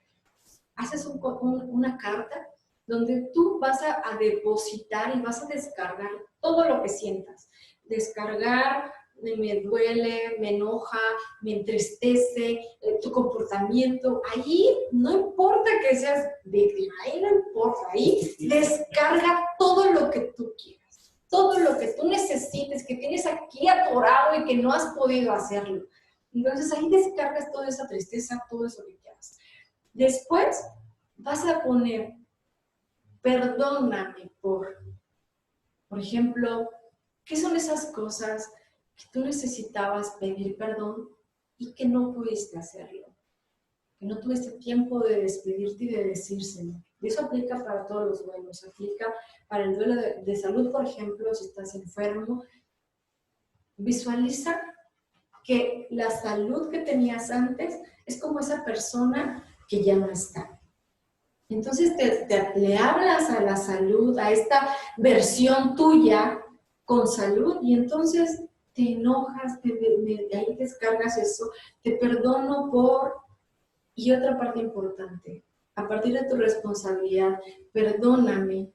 Speaker 1: haces una carta donde tú vas a depositar y vas a descargar todo lo que sientas. Descargar, me duele, me enoja, me entristece, tu comportamiento. Ahí no importa que seas víctima, ahí no importa, ahí descarga todo lo que tú quieras, todo lo que tú necesites, que tienes aquí atorado y que no has podido hacerlo. Entonces ahí descargas toda esa tristeza, todo eso que quieras. Después vas a poner, perdóname por ejemplo, ¿qué son esas cosas que tú necesitabas pedir perdón y que no pudiste hacerlo? Que no tuviste tiempo de despedirte y de decírselo. Y eso aplica para todos los duelos. Aplica para el duelo de salud, por ejemplo, si estás enfermo. Visualiza que la salud que tenías antes es como esa persona que ya no está. Entonces le hablas a la salud, a esta versión tuya con salud, y entonces te enojas, de ahí descargas eso, te perdono por... Y otra parte importante, a partir de tu responsabilidad, perdóname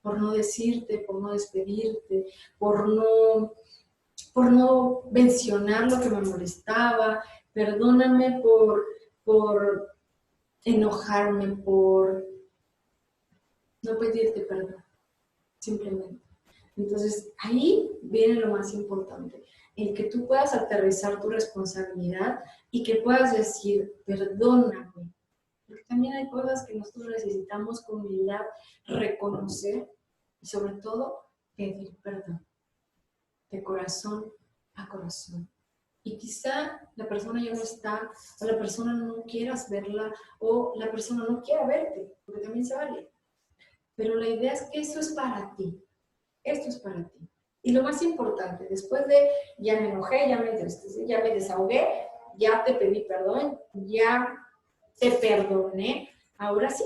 Speaker 1: por no decirte, por no despedirte, por no mencionar lo que me molestaba, perdóname por enojarme, por no pedirte perdón, simplemente. Entonces, ahí viene lo más importante, el que tú puedas aterrizar tu responsabilidad y que puedas decir, perdóname. Porque también hay cosas que nosotros necesitamos con humildad reconocer y sobre todo pedir perdón, de corazón a corazón. Y quizá la persona ya no está, o la persona no quieras verla, o la persona no quiera verte, porque también se vale. Pero la idea es que eso es para ti. Esto es para ti. Y lo más importante, después de ya me enojé, ya me entristecé, ya me desahogué, ya te pedí perdón, ya te perdoné, ahora sí,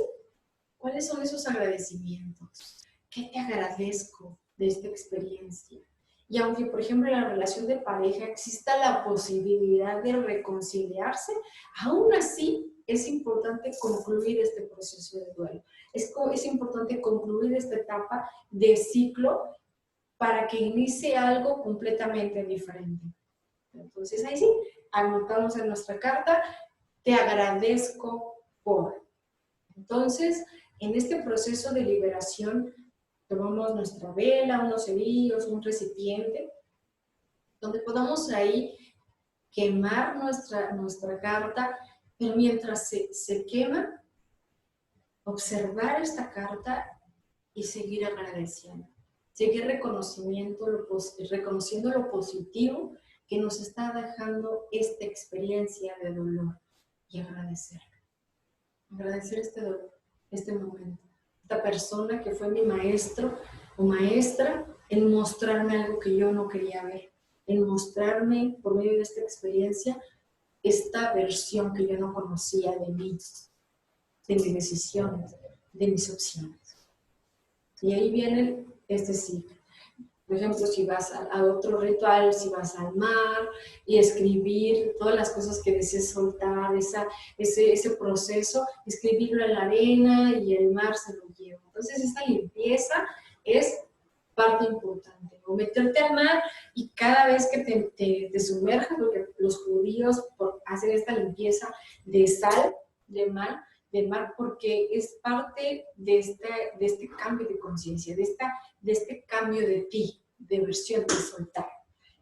Speaker 1: ¿cuáles son esos agradecimientos? ¿Qué te agradezco de esta experiencia? Y aunque, por ejemplo, en la relación de pareja exista la posibilidad de reconciliarse, aún así es importante concluir este proceso de duelo. Es importante concluir esta etapa de ciclo para que inicie algo completamente diferente. Entonces, ahí sí, anotamos en nuestra carta, te agradezco por. Entonces, en este proceso de liberación, tomamos nuestra vela, unos cerillos, un recipiente, donde podamos ahí quemar nuestra carta, pero mientras se quema, observar esta carta y seguir agradeciendo. Seguir reconociendo lo positivo que nos está dejando esta experiencia de dolor y agradecer. Agradecer este dolor, este momento. Esta persona que fue mi maestro o maestra en mostrarme algo que yo no quería ver, en mostrarme por medio de esta experiencia esta versión que yo no conocía de mí, de mis decisiones, de mis opciones. Y ahí viene este ciclo. Por ejemplo, si vas a otro ritual, si vas al mar y escribir todas las cosas que desees soltar, ese proceso, escribirlo en la arena y el mar se lo lleva. Entonces, esta limpieza es parte importante. O meterte al mar y cada vez que te sumerjas, porque los judíos hacen esta limpieza de sal, de mar, porque es parte de este cambio de conciencia, de este cambio de ti, de versión, de soltar,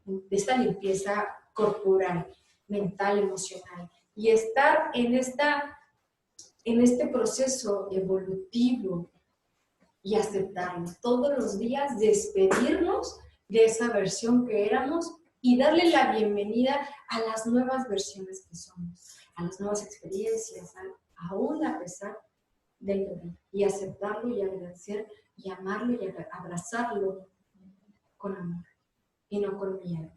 Speaker 1: de esta limpieza corporal, mental, emocional. Y estar en este proceso evolutivo y aceptarlo. Todos los días despedirnos de esa versión que éramos y darle la bienvenida a las nuevas versiones que somos, a las nuevas experiencias, aún a pesar del dolor, y aceptarlo y agradecer y amarlo y abrazarlo con amor y no con miedo.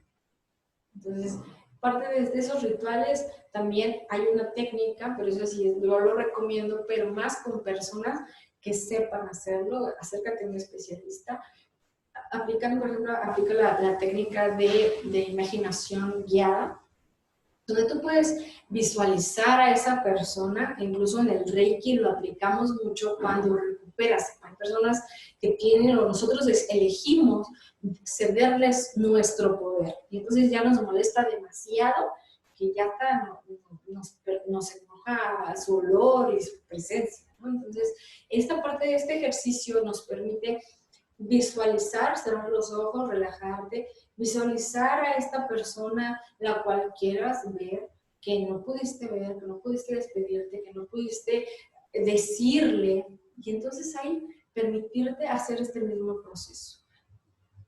Speaker 1: Entonces, parte de esos rituales también hay una técnica, pero eso sí, yo lo recomiendo, pero más con personas que sepan hacerlo. Acércate a un especialista. Aplicando, por ejemplo, aplica la técnica de imaginación guiada, donde tú puedes visualizar a esa persona. Incluso en el Reiki lo aplicamos mucho cuando superas. Hay personas que tienen, o nosotros elegimos cederles nuestro poder. Y entonces ya nos molesta demasiado que ya está, nos enoja su olor y su presencia, ¿no? Entonces, esta parte de este ejercicio nos permite visualizar, cerrar los ojos, relajarte, visualizar a esta persona la cual quieras ver, que no pudiste ver, que no pudiste despedirte, que no pudiste decirle, y entonces ahí permitirte hacer este mismo proceso.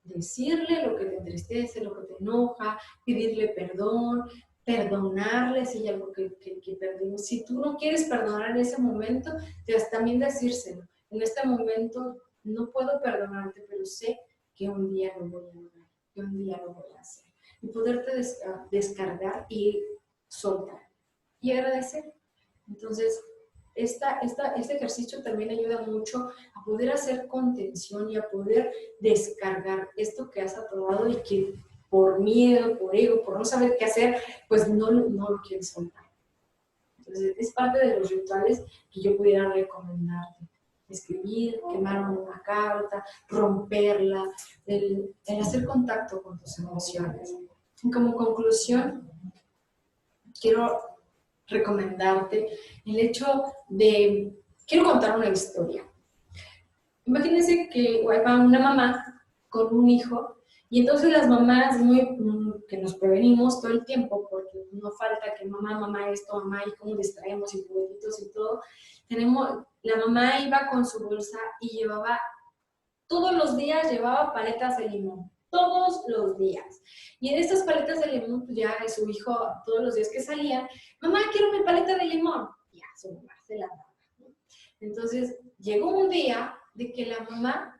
Speaker 1: Decirle lo que te entristece, lo que te enoja, pedirle perdón, perdonarle si hay algo que perdimos. Si tú no quieres perdonar en ese momento, también decírselo. En este momento no puedo perdonarte, pero sé que un día lo voy a lograr, que un día lo voy a hacer. Y poderte descargar y soltar y agradecer. Entonces, este ejercicio también ayuda mucho a poder hacer contención y a poder descargar esto que has atorado y que por miedo, por ego, por no saber qué hacer, pues no lo quieres soltar. Entonces, es parte de los rituales que yo pudiera recomendarte. Escribir, quemar una carta, romperla, el hacer contacto con tus emociones. Y como conclusión, quiero recomendarte el hecho de, quiero contar una historia. Imagínense que va una mamá con un hijo y entonces las mamás que nos prevenimos todo el tiempo porque no falta que mamá esto, mamá y cómo distraemos y juguetitos y todo. La mamá iba con su bolsa y todos los días llevaba paletas de limón. Todos los días. Y en estas paletas de limón, pues ya su hijo, todos los días que salía, mamá, quiero mi paleta de limón. Ya, su mamá se la daba, ¿no? Entonces, llegó un día de que la mamá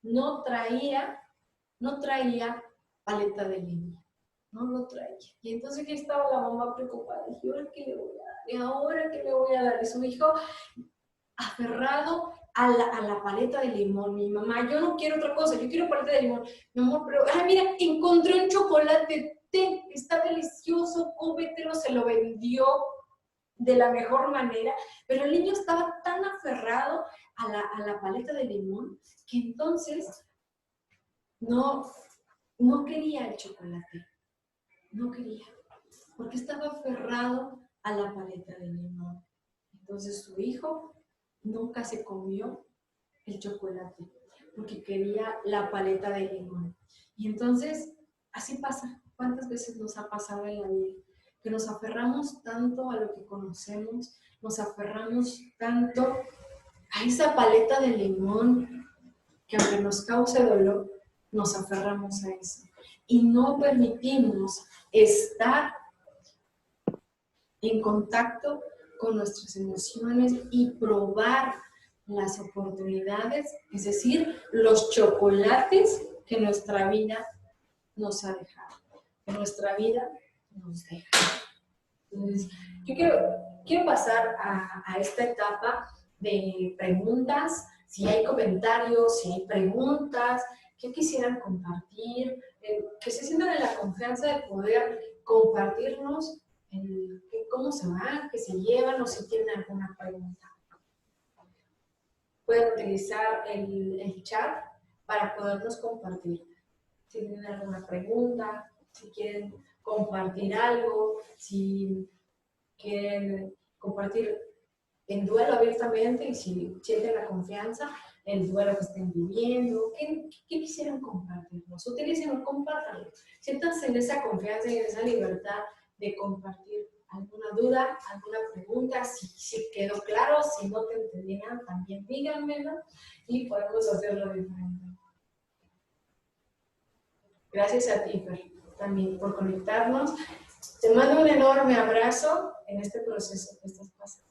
Speaker 1: no traía paleta de limón. No lo traía. Y entonces aquí estaba la mamá preocupada. ¿Y ahora qué le voy a dar? ¿Y ahora qué le voy a dar? Y su hijo aferrado a la paleta de limón. Mi mamá, yo no quiero otra cosa, yo quiero paleta de limón. Mi amor, pero, mira, encontré un chocolate, está delicioso, cómetelo, se lo vendió de la mejor manera, pero el niño estaba tan aferrado a la paleta de limón que entonces no quería el chocolate, no quería, porque estaba aferrado a la paleta de limón. Entonces su hijo nunca se comió el chocolate porque quería la paleta de limón. Y entonces, así pasa. ¿Cuántas veces nos ha pasado en la vida? Que nos aferramos tanto a lo que conocemos, nos aferramos tanto a esa paleta de limón que aunque nos cause dolor, nos aferramos a eso. Y no permitimos estar en contacto con nuestras emociones y probar las oportunidades, es decir, los chocolates que nuestra vida nos ha dejado, que nuestra vida nos deja. Entonces, yo quiero pasar a esta etapa de preguntas, si hay comentarios, si hay preguntas, que quisieran compartir, que se sientan en la confianza de poder compartirnos cómo se van, qué se llevan o si tienen alguna pregunta. Pueden utilizar el chat para podernos compartir. Si tienen alguna pregunta, si quieren compartir algo, si quieren compartir en duelo abiertamente y si sienten la confianza, el duelo que estén viviendo, ¿qué quisieran compartirnos? Utilícenlo, compártanlo. Siéntanse en esa confianza y en esa libertad de compartir alguna duda, alguna pregunta, si quedó claro, si no te entendían, también díganmelo y podemos hacerlo diferente. Gracias a ti, Fer, también por conectarnos. Te mando un enorme abrazo en este proceso que estás pasando.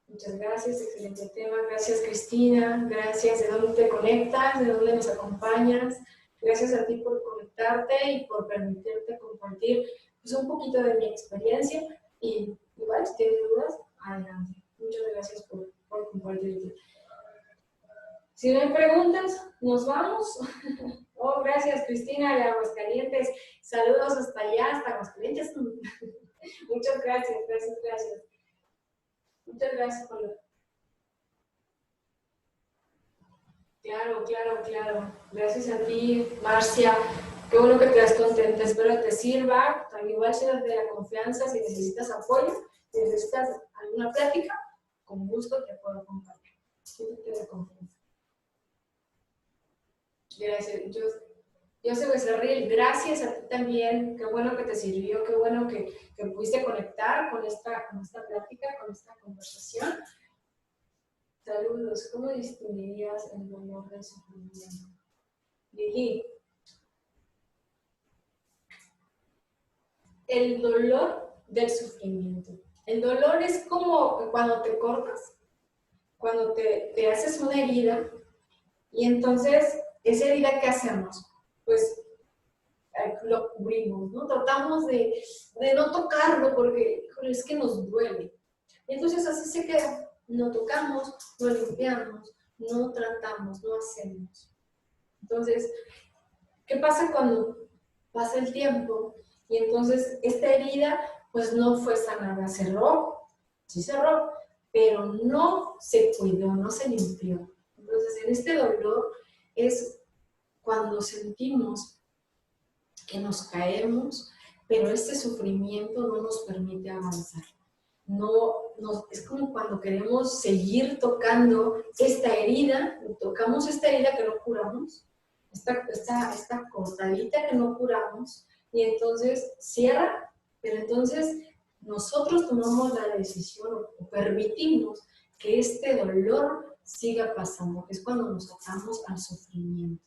Speaker 1: Muchas gracias, excelente tema. Gracias, Cristina. Gracias de dónde te conectas, de dónde nos acompañas. Gracias a ti por conectarte y por permitirte compartir pues, un poquito de mi experiencia. Y igual, si tienes dudas, adelante. Muchas gracias por compartirte. Si no hay preguntas, nos vamos. Oh, gracias, Cristina de Aguascalientes. Saludos hasta allá, hasta Aguascalientes. Muchas gracias, gracias. Muchas gracias por Claro, claro, claro. Gracias a ti, Marcia. Qué bueno que te das contenta. Espero que te sirva. También igual si de la confianza, si necesitas apoyo, si necesitas alguna plática, con gusto te puedo compartir. Siéntete de confianza. Gracias. Yo soy Becerril. Gracias a ti también. Qué bueno que te sirvió. Qué bueno que pudiste conectar con esta plática, con esta conversación. Saludos. ¿Cómo distinguirías el dolor del sufrimiento? Lili. El dolor del sufrimiento. El dolor es como cuando te cortas, cuando te haces una herida, y entonces, esa herida, ¿qué hacemos? Pues lo cubrimos, ¿no? Tratamos de no tocarlo porque es que nos duele. Entonces así se queda. No tocamos, no limpiamos, no tratamos, no hacemos. Entonces, ¿qué pasa cuando pasa el tiempo y entonces esta herida pues no fue sanada? Cerró, sí cerró, pero no se cuidó, no se limpió. Entonces, en este dolor es cuando sentimos que nos caemos, pero este sufrimiento no nos permite avanzar. Es como cuando queremos seguir tocando esta herida, tocamos esta herida que no curamos, esta cortadita que no curamos, y entonces cierra, pero entonces nosotros tomamos la decisión o permitimos que este dolor siga pasando, que es cuando nos atamos al sufrimiento.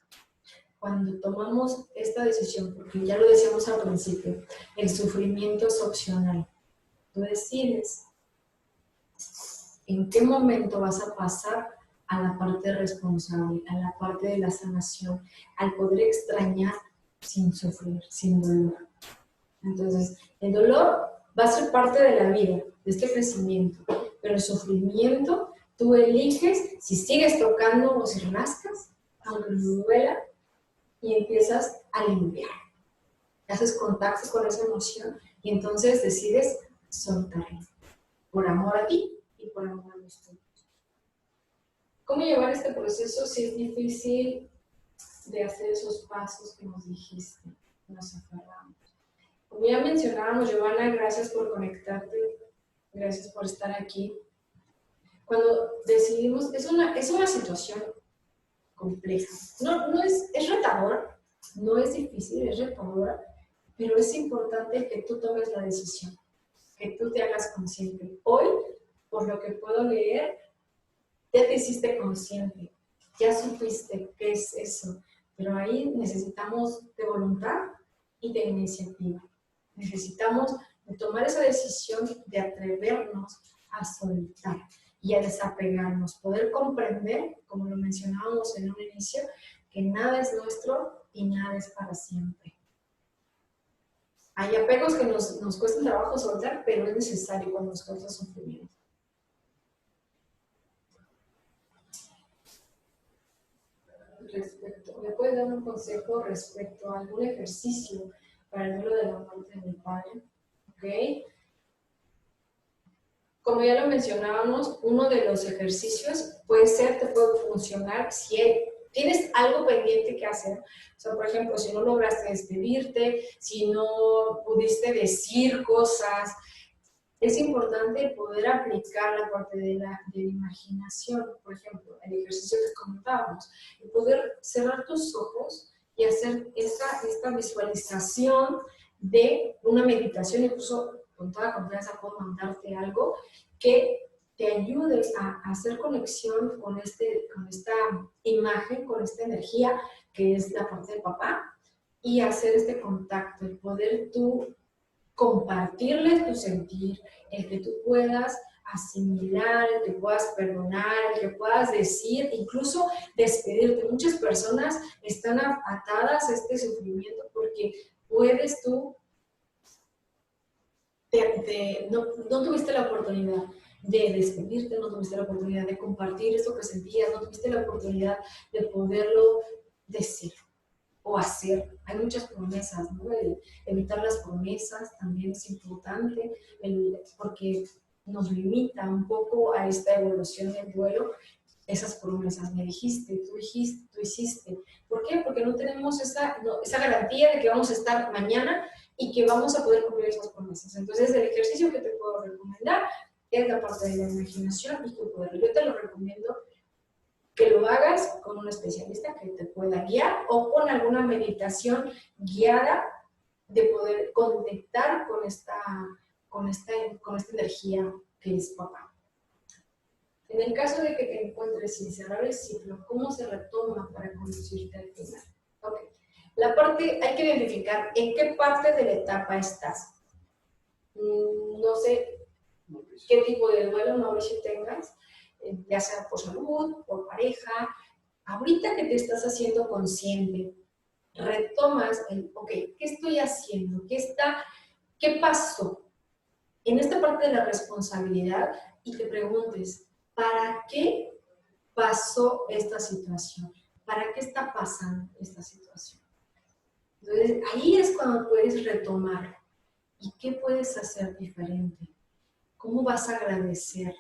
Speaker 1: Cuando tomamos esta decisión, porque ya lo decíamos al principio, el sufrimiento es opcional. Tú decides en qué momento vas a pasar a la parte responsable, a la parte de la sanación, al poder extrañar sin sufrir, sin dolor. Entonces, el dolor va a ser parte de la vida, de este crecimiento, pero el sufrimiento, tú eliges si sigues tocando o si rascas, aunque no duela, y empiezas a limpiar. Haces contacto con esa emoción y entonces decides soltarla, por amor a ti y por amor a los tuyos. ¿Cómo llevar este proceso si es difícil de hacer esos pasos que nos dijiste? Nos aferramos. Como ya mencionábamos, Giovanna, gracias por conectarte, gracias por estar aquí. Cuando decidimos, es una situación compleja. No es retadora, no es difícil, es retadora, pero es importante que tú tomes la decisión, que tú te hagas consciente. Hoy, por lo que puedo leer, ya te hiciste consciente, ya supiste qué es eso, pero ahí necesitamos de voluntad y de iniciativa. Necesitamos de tomar esa decisión de atrevernos a soltar y a desapegarnos, poder comprender, como lo mencionábamos en un inicio, que nada es nuestro y nada es para siempre. Hay apegos que nos cuesta trabajo soltar, pero es necesario cuando nos causa sufrimiento. ¿Me puedes dar un consejo respecto a algún ejercicio para el duelo de la muerte de mi padre? ¿Ok? Como ya lo mencionábamos, uno de los ejercicios te puede funcionar si tienes algo pendiente que hacer. O sea, por ejemplo, si no lograste despedirte, si no pudiste decir cosas, es importante poder aplicar la parte de la imaginación. Por ejemplo, el ejercicio que comentábamos, y poder cerrar tus ojos y hacer esta visualización de una meditación. Incluso con toda confianza puedo mandarte algo que te ayude a hacer conexión con esta imagen, con esta energía que es la parte de papá, y hacer este contacto, el poder tú compartirles tu sentir, el que tú puedas asimilar, el que puedas perdonar, el que puedas decir, incluso despedirte. Muchas personas están atadas a este sufrimiento porque puedes tú, no tuviste la oportunidad de despedirte, no tuviste la oportunidad de compartir esto que sentías, no tuviste la oportunidad de poderlo decir o hacer. Hay muchas promesas, ¿no? Evitar las promesas también es importante, porque nos limita un poco a esta evolución del duelo. esas promesas. Me dijiste, tú hiciste. ¿Por qué? Porque no tenemos esa garantía de que vamos a estar mañana y que vamos a poder cumplir esas promesas. Entonces, el ejercicio que te puedo recomendar es la parte de la imaginación y tu poder. Yo te lo recomiendo que lo hagas con un especialista que te pueda guiar o con alguna meditación guiada de poder conectar con esta energía que es papá. En el caso de que te encuentres sin cerrar el ciclo, ¿cómo se retoma para conducirte al final? Ok. La parte, hay que identificar en qué parte de la etapa estás. No sé qué tipo de duelo, Mauricio, tengas, ya sea por salud, por pareja. Ahorita que te estás haciendo consciente, retomas el, ok, ¿qué estoy haciendo? ¿Qué pasó? En esta parte de la responsabilidad, y te preguntes, ¿para qué pasó esta situación? ¿Para qué está pasando esta situación? Entonces, ahí es cuando puedes retomar. ¿Y qué puedes hacer diferente? ¿Cómo vas a agradecer?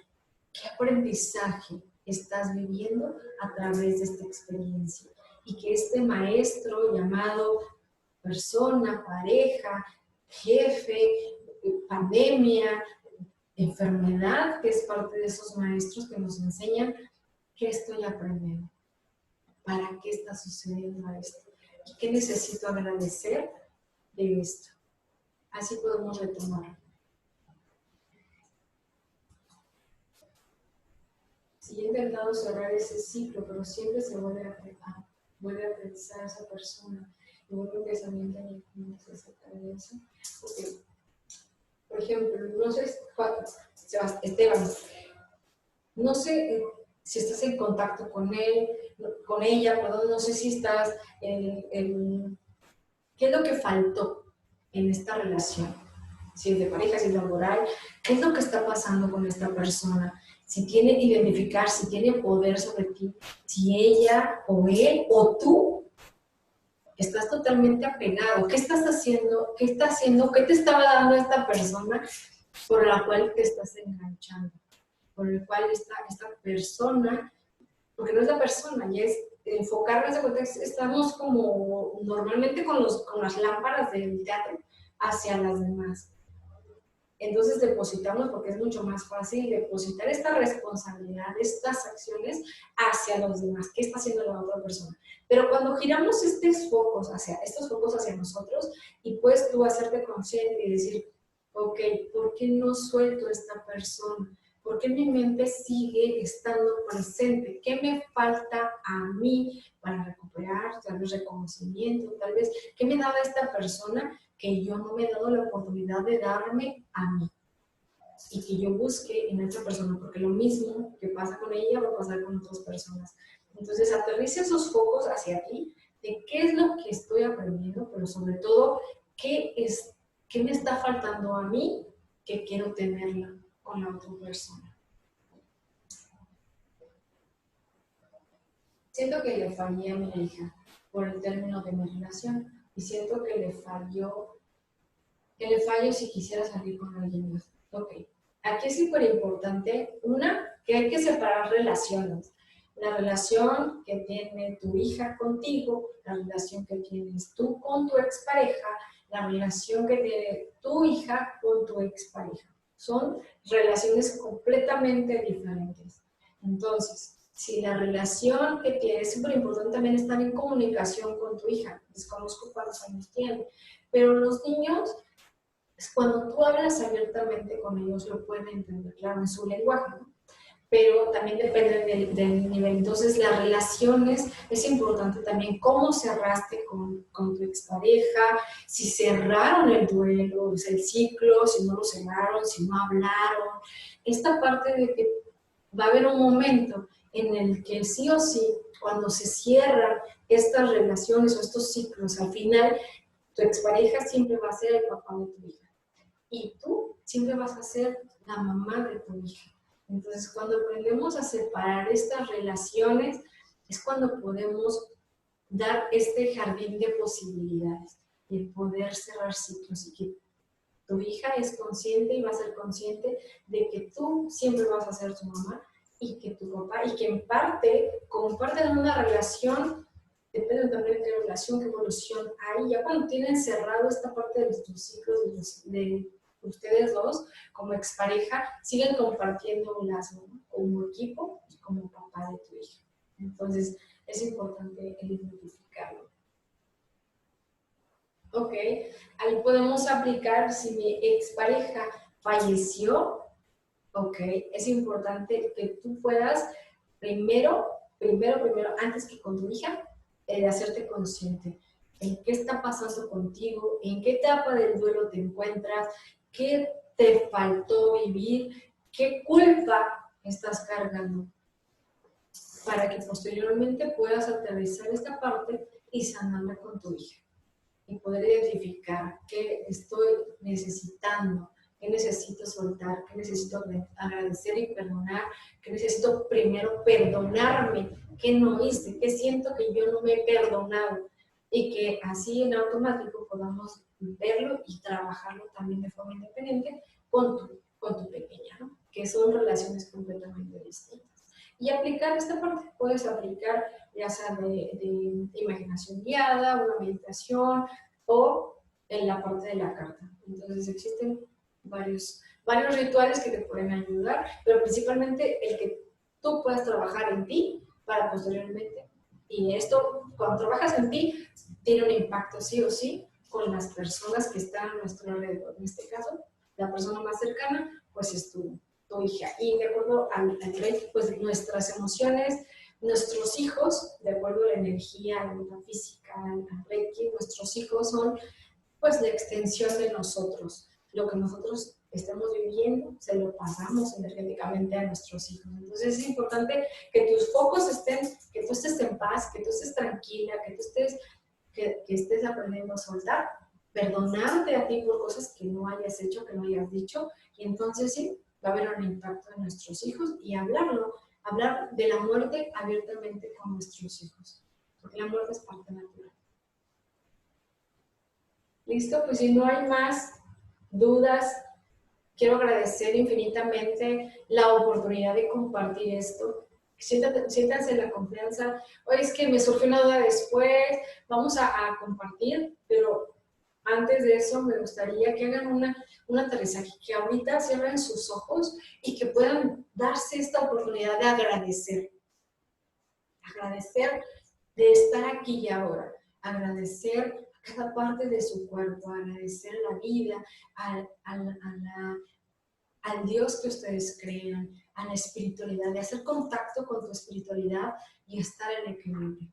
Speaker 1: ¿Qué aprendizaje estás viviendo a través de esta experiencia? Y que este maestro llamado persona, pareja, jefe, pandemia, enfermedad, que es parte de esos maestros que nos enseñan qué estoy aprendiendo, para qué está sucediendo esto y qué necesito agradecer de esto. Así podemos retomar. Si he intentado cerrar ese ciclo, pero siempre se vuelve a pensar a esa persona y vuelve un pensamiento en el que acerca de eso. Porque, por ejemplo, no sé, Esteban, no sé si estás en contacto con él, con ella, perdón, no sé si estás ¿qué es lo que faltó en esta relación? Si es de pareja, si es laboral, ¿qué es lo que está pasando con esta persona? Si tiene identificar, si tiene poder sobre ti, si ella o él o tú estás totalmente apegado. ¿Qué estás haciendo? ¿Qué está haciendo? ¿Qué te estaba dando esta persona por la cual te estás enganchando? Por el cual esta persona, porque no es la persona, ya es enfocarnos en contexto, estamos como normalmente con las lámparas del teatro hacia las demás. Entonces depositamos, porque es mucho más fácil depositar esta responsabilidad, estas acciones hacia los demás. ¿Qué está haciendo la otra persona? Pero cuando giramos estos focos hacia nosotros, y puedes tú hacerte consciente y decir, ok, ¿por qué no suelto a esta persona? ¿Por qué mi mente sigue estando presente? ¿Qué me falta a mí para recuperar? Tal vez reconocimiento, tal vez, ¿qué me daba esta persona que yo no me he dado la oportunidad de darme a mí? Y que yo busque en otra persona, porque lo mismo que pasa con ella va a pasar con otras personas. Entonces, aterriza esos focos hacia ti, de qué es lo que estoy aprendiendo, pero sobre todo, qué me está faltando a mí que quiero tenerla con la otra persona. Siento que le fallé a mi hija por el término de mi relación y siento que le fallo si quisiera salir con alguien más. Ok, aquí es súper importante, que hay que separar relaciones. La relación que tiene tu hija contigo, la relación que tienes tú con tu expareja, la relación que tiene tu hija con tu expareja. Son relaciones completamente diferentes. Entonces, si la relación que tienes, es súper importante también estar en comunicación con tu hija. Desconozco cuántos años tiene, pero los niños, cuando tú hablas abiertamente con ellos, lo pueden entender, claro, en su lenguaje, ¿no? Pero también depende del nivel. Entonces, las relaciones, es importante también cómo cerraste con tu expareja, si cerraron el duelo, o sea, el ciclo, si no lo cerraron, si no hablaron. Esta parte de que va a haber un momento en el que sí o sí, cuando se cierran estas relaciones o estos ciclos, al final, tu expareja siempre va a ser el papá de tu hija. Y tú siempre vas a ser la mamá de tu hija. Entonces, cuando aprendemos a separar estas relaciones, es cuando podemos dar este jardín de posibilidades, de poder cerrar ciclos y que tu hija es consciente y va a ser consciente de que tú siempre vas a ser su mamá y que tu papá, y que en parte, como parte de una relación, depende también de qué relación, qué evolución hay. Ya cuando tienen cerrado esta parte de tus ciclos de ustedes dos, como expareja, siguen compartiendo un lazo, ¿no? Como equipo y como papá de tu hija. Entonces, es importante identificarlo. Ok, ahí podemos aplicar si mi expareja falleció. Ok, es importante que tú puedas primero, antes que con tu hija, hacerte consciente en qué está pasando contigo, en qué etapa del duelo te encuentras, qué te faltó vivir, qué culpa estás cargando, para que posteriormente puedas aterrizar esta parte y sanarla con tu hija y poder identificar qué estoy necesitando, qué necesito soltar, qué necesito agradecer y perdonar, qué necesito primero perdonarme, qué no hice, qué siento que yo no me he perdonado, y que así en automático podamos verlo y trabajarlo también de forma independiente con tu pequeña, ¿no? Que son relaciones completamente distintas. Y aplicar esta parte, puedes aplicar ya sea de imaginación guiada, una meditación o en la parte de la carta. Entonces existen varios rituales que te pueden ayudar, pero principalmente el que tú puedas trabajar en ti para posteriormente. Y esto, cuando trabajas en ti, tiene un impacto sí o sí con las personas que están a nuestro alrededor. En este caso, la persona más cercana, pues es tu hija. Y de acuerdo al Reiki, pues nuestras emociones, nuestros hijos, de acuerdo a la energía, a la metafísica, al Reiki, nuestros hijos son pues la extensión de nosotros. Lo que nosotros estamos viviendo, se lo pasamos energéticamente a nuestros hijos. Entonces es importante que tus focos estén, que tú estés en paz, que tú estés tranquila, que tú estés, que estés aprendiendo a soltar, perdonarte a ti por cosas que no hayas hecho, que no hayas dicho, y entonces sí, va a haber un impacto en nuestros hijos y hablar de la muerte abiertamente con nuestros hijos, porque la muerte es parte natural. Listo, pues si no hay más dudas, quiero agradecer infinitamente la oportunidad de compartir esto. Siéntanse en la confianza. Oye, es que me surgió una duda después, vamos a compartir, pero antes de eso me gustaría que hagan un aterrizaje, que ahorita cierren sus ojos y que puedan darse esta oportunidad de agradecer. Agradecer de estar aquí y ahora. Agradecer cada parte de su cuerpo, agradecer la vida, al Dios que ustedes crean, a la espiritualidad, de hacer contacto con tu espiritualidad y estar en equilibrio.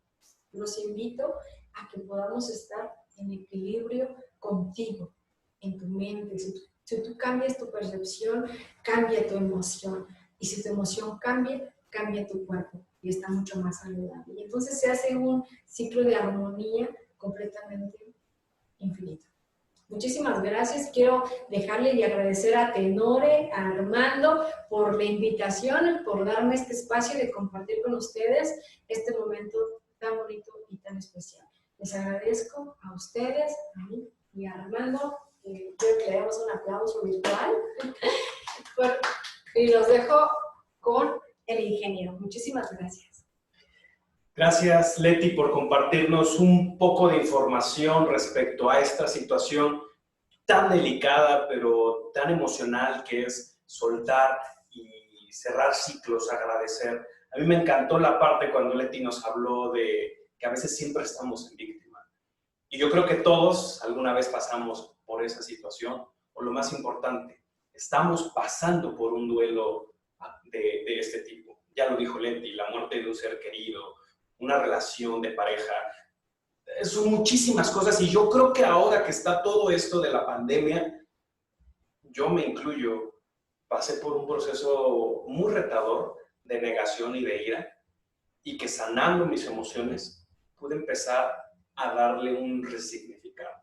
Speaker 1: Los invito a que podamos estar en equilibrio contigo, en tu mente. Si tú cambias tu percepción, cambia tu emoción. Y si tu emoción cambia, cambia tu cuerpo y está mucho más saludable. Y entonces se hace un ciclo de armonía completamente infinito. Muchísimas gracias. Quiero dejarle y agradecer a Tenore, a Armando, por la invitación, por darme este espacio de compartir con ustedes este momento tan bonito y tan especial. Les agradezco a ustedes, a mí y a Armando. Quiero que le demos un aplauso virtual. Y los dejo con el ingeniero. Muchísimas gracias.
Speaker 6: Gracias, Leti, por compartirnos un poco de información respecto a esta situación tan delicada, pero tan emocional, que es soltar y cerrar ciclos, agradecer. A mí me encantó la parte cuando Leti nos habló de que a veces siempre estamos en víctima. Y yo creo que todos alguna vez pasamos por esa situación, o lo más importante, estamos pasando por un duelo de este tipo. Ya lo dijo Leti, la muerte de un ser querido, una relación de pareja, son muchísimas cosas, y yo creo que ahora que está todo esto de la pandemia, yo me incluyo, pasé por un proceso muy retador de negación y de ira, y que sanando mis emociones pude empezar a darle un resignificado.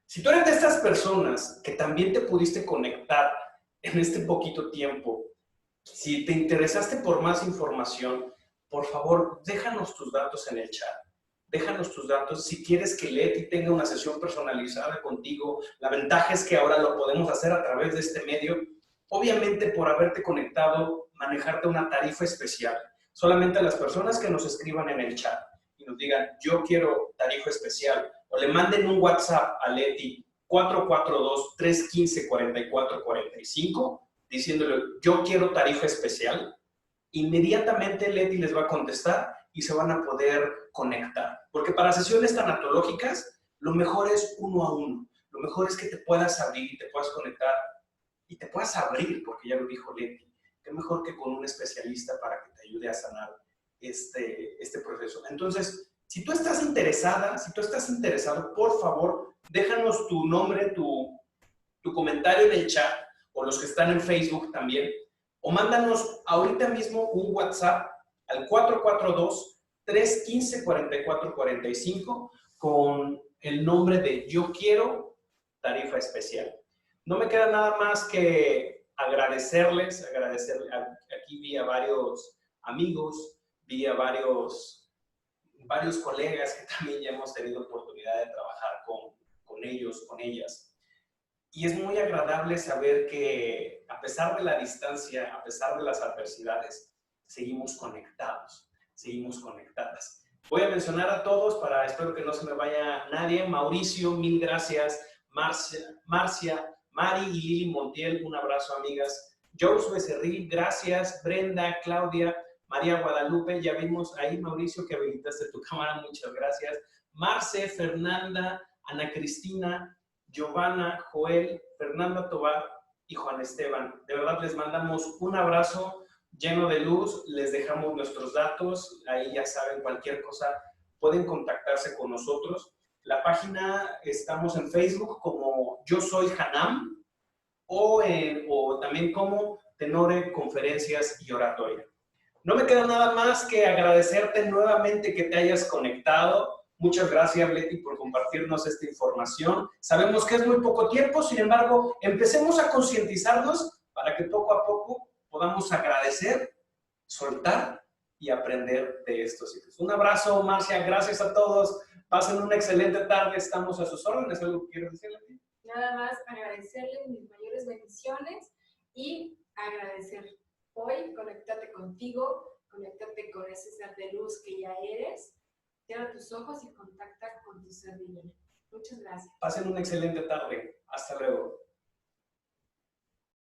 Speaker 6: Si tú eres de estas personas que también te pudiste conectar en este poquito tiempo, si te interesaste por más información, por favor, déjanos tus datos en el chat. Déjanos tus datos. Si quieres que Leti tenga una sesión personalizada contigo, la ventaja es que ahora lo podemos hacer a través de este medio. Obviamente, por haberte conectado, manejarte una tarifa especial. Solamente a las personas que nos escriban en el chat y nos digan, yo quiero tarifa especial, o le manden un WhatsApp a Leti 442-315-4445, diciéndole, yo quiero tarifa especial, inmediatamente Leti les va a contestar y se van a poder conectar. Porque para sesiones tanatológicas, lo mejor es uno a uno. Lo mejor es que te puedas abrir y te puedas conectar y te puedas abrir, porque ya lo dijo Leti. Qué mejor que con un especialista para que te ayude a sanar este proceso. Entonces, si tú estás interesada, si tú estás interesado, por favor, déjanos tu nombre, tu comentario en el chat, o los que están en Facebook también, o mándanos ahorita mismo un WhatsApp al 442-315-4445 con el nombre de Yo Quiero Tarifa Especial. No me queda nada más que agradecerles. Aquí vi a varios amigos, vi a varios colegas que también ya hemos tenido oportunidad de trabajar con ellos, con ellas. Y es muy agradable saber que a pesar de la distancia, a pesar de las adversidades, seguimos conectados, seguimos conectadas. Voy a mencionar a todos espero que no se me vaya nadie. Mauricio, mil gracias. Marcia, Mari y Lili Montiel, un abrazo, amigas. Joyce Becerril, gracias. Brenda, Claudia, María Guadalupe, ya vimos ahí, Mauricio, que habilitaste tu cámara, muchas gracias. Marce, Fernanda, Ana Cristina, Giovanna, Joel, Fernanda Tobar y Juan Esteban. De verdad les mandamos un abrazo lleno de luz, les dejamos nuestros datos, ahí ya saben, cualquier cosa pueden contactarse con nosotros. La página, estamos en Facebook como Yo Soy Hanam o también como Tenore Conferencias y Oratoria. No me queda nada más que agradecerte nuevamente que te hayas conectado. Muchas gracias, Leti, por compartirnos esta información. Sabemos que es muy poco tiempo, sin embargo, empecemos a concientizarnos para que poco a poco podamos agradecer, soltar y aprender de estos sitios. Un abrazo, Marcia, gracias a todos. Pasen una excelente tarde, estamos a sus órdenes. ¿Algo que quieres decirle?
Speaker 1: Nada más agradecerles mis mayores bendiciones y agradecer hoy, conéctate contigo, conéctate con ese ser de luz que ya eres, cierra tus ojos y contacta con tu ser divino. Muchas gracias.
Speaker 6: Pasen una excelente tarde. Hasta luego.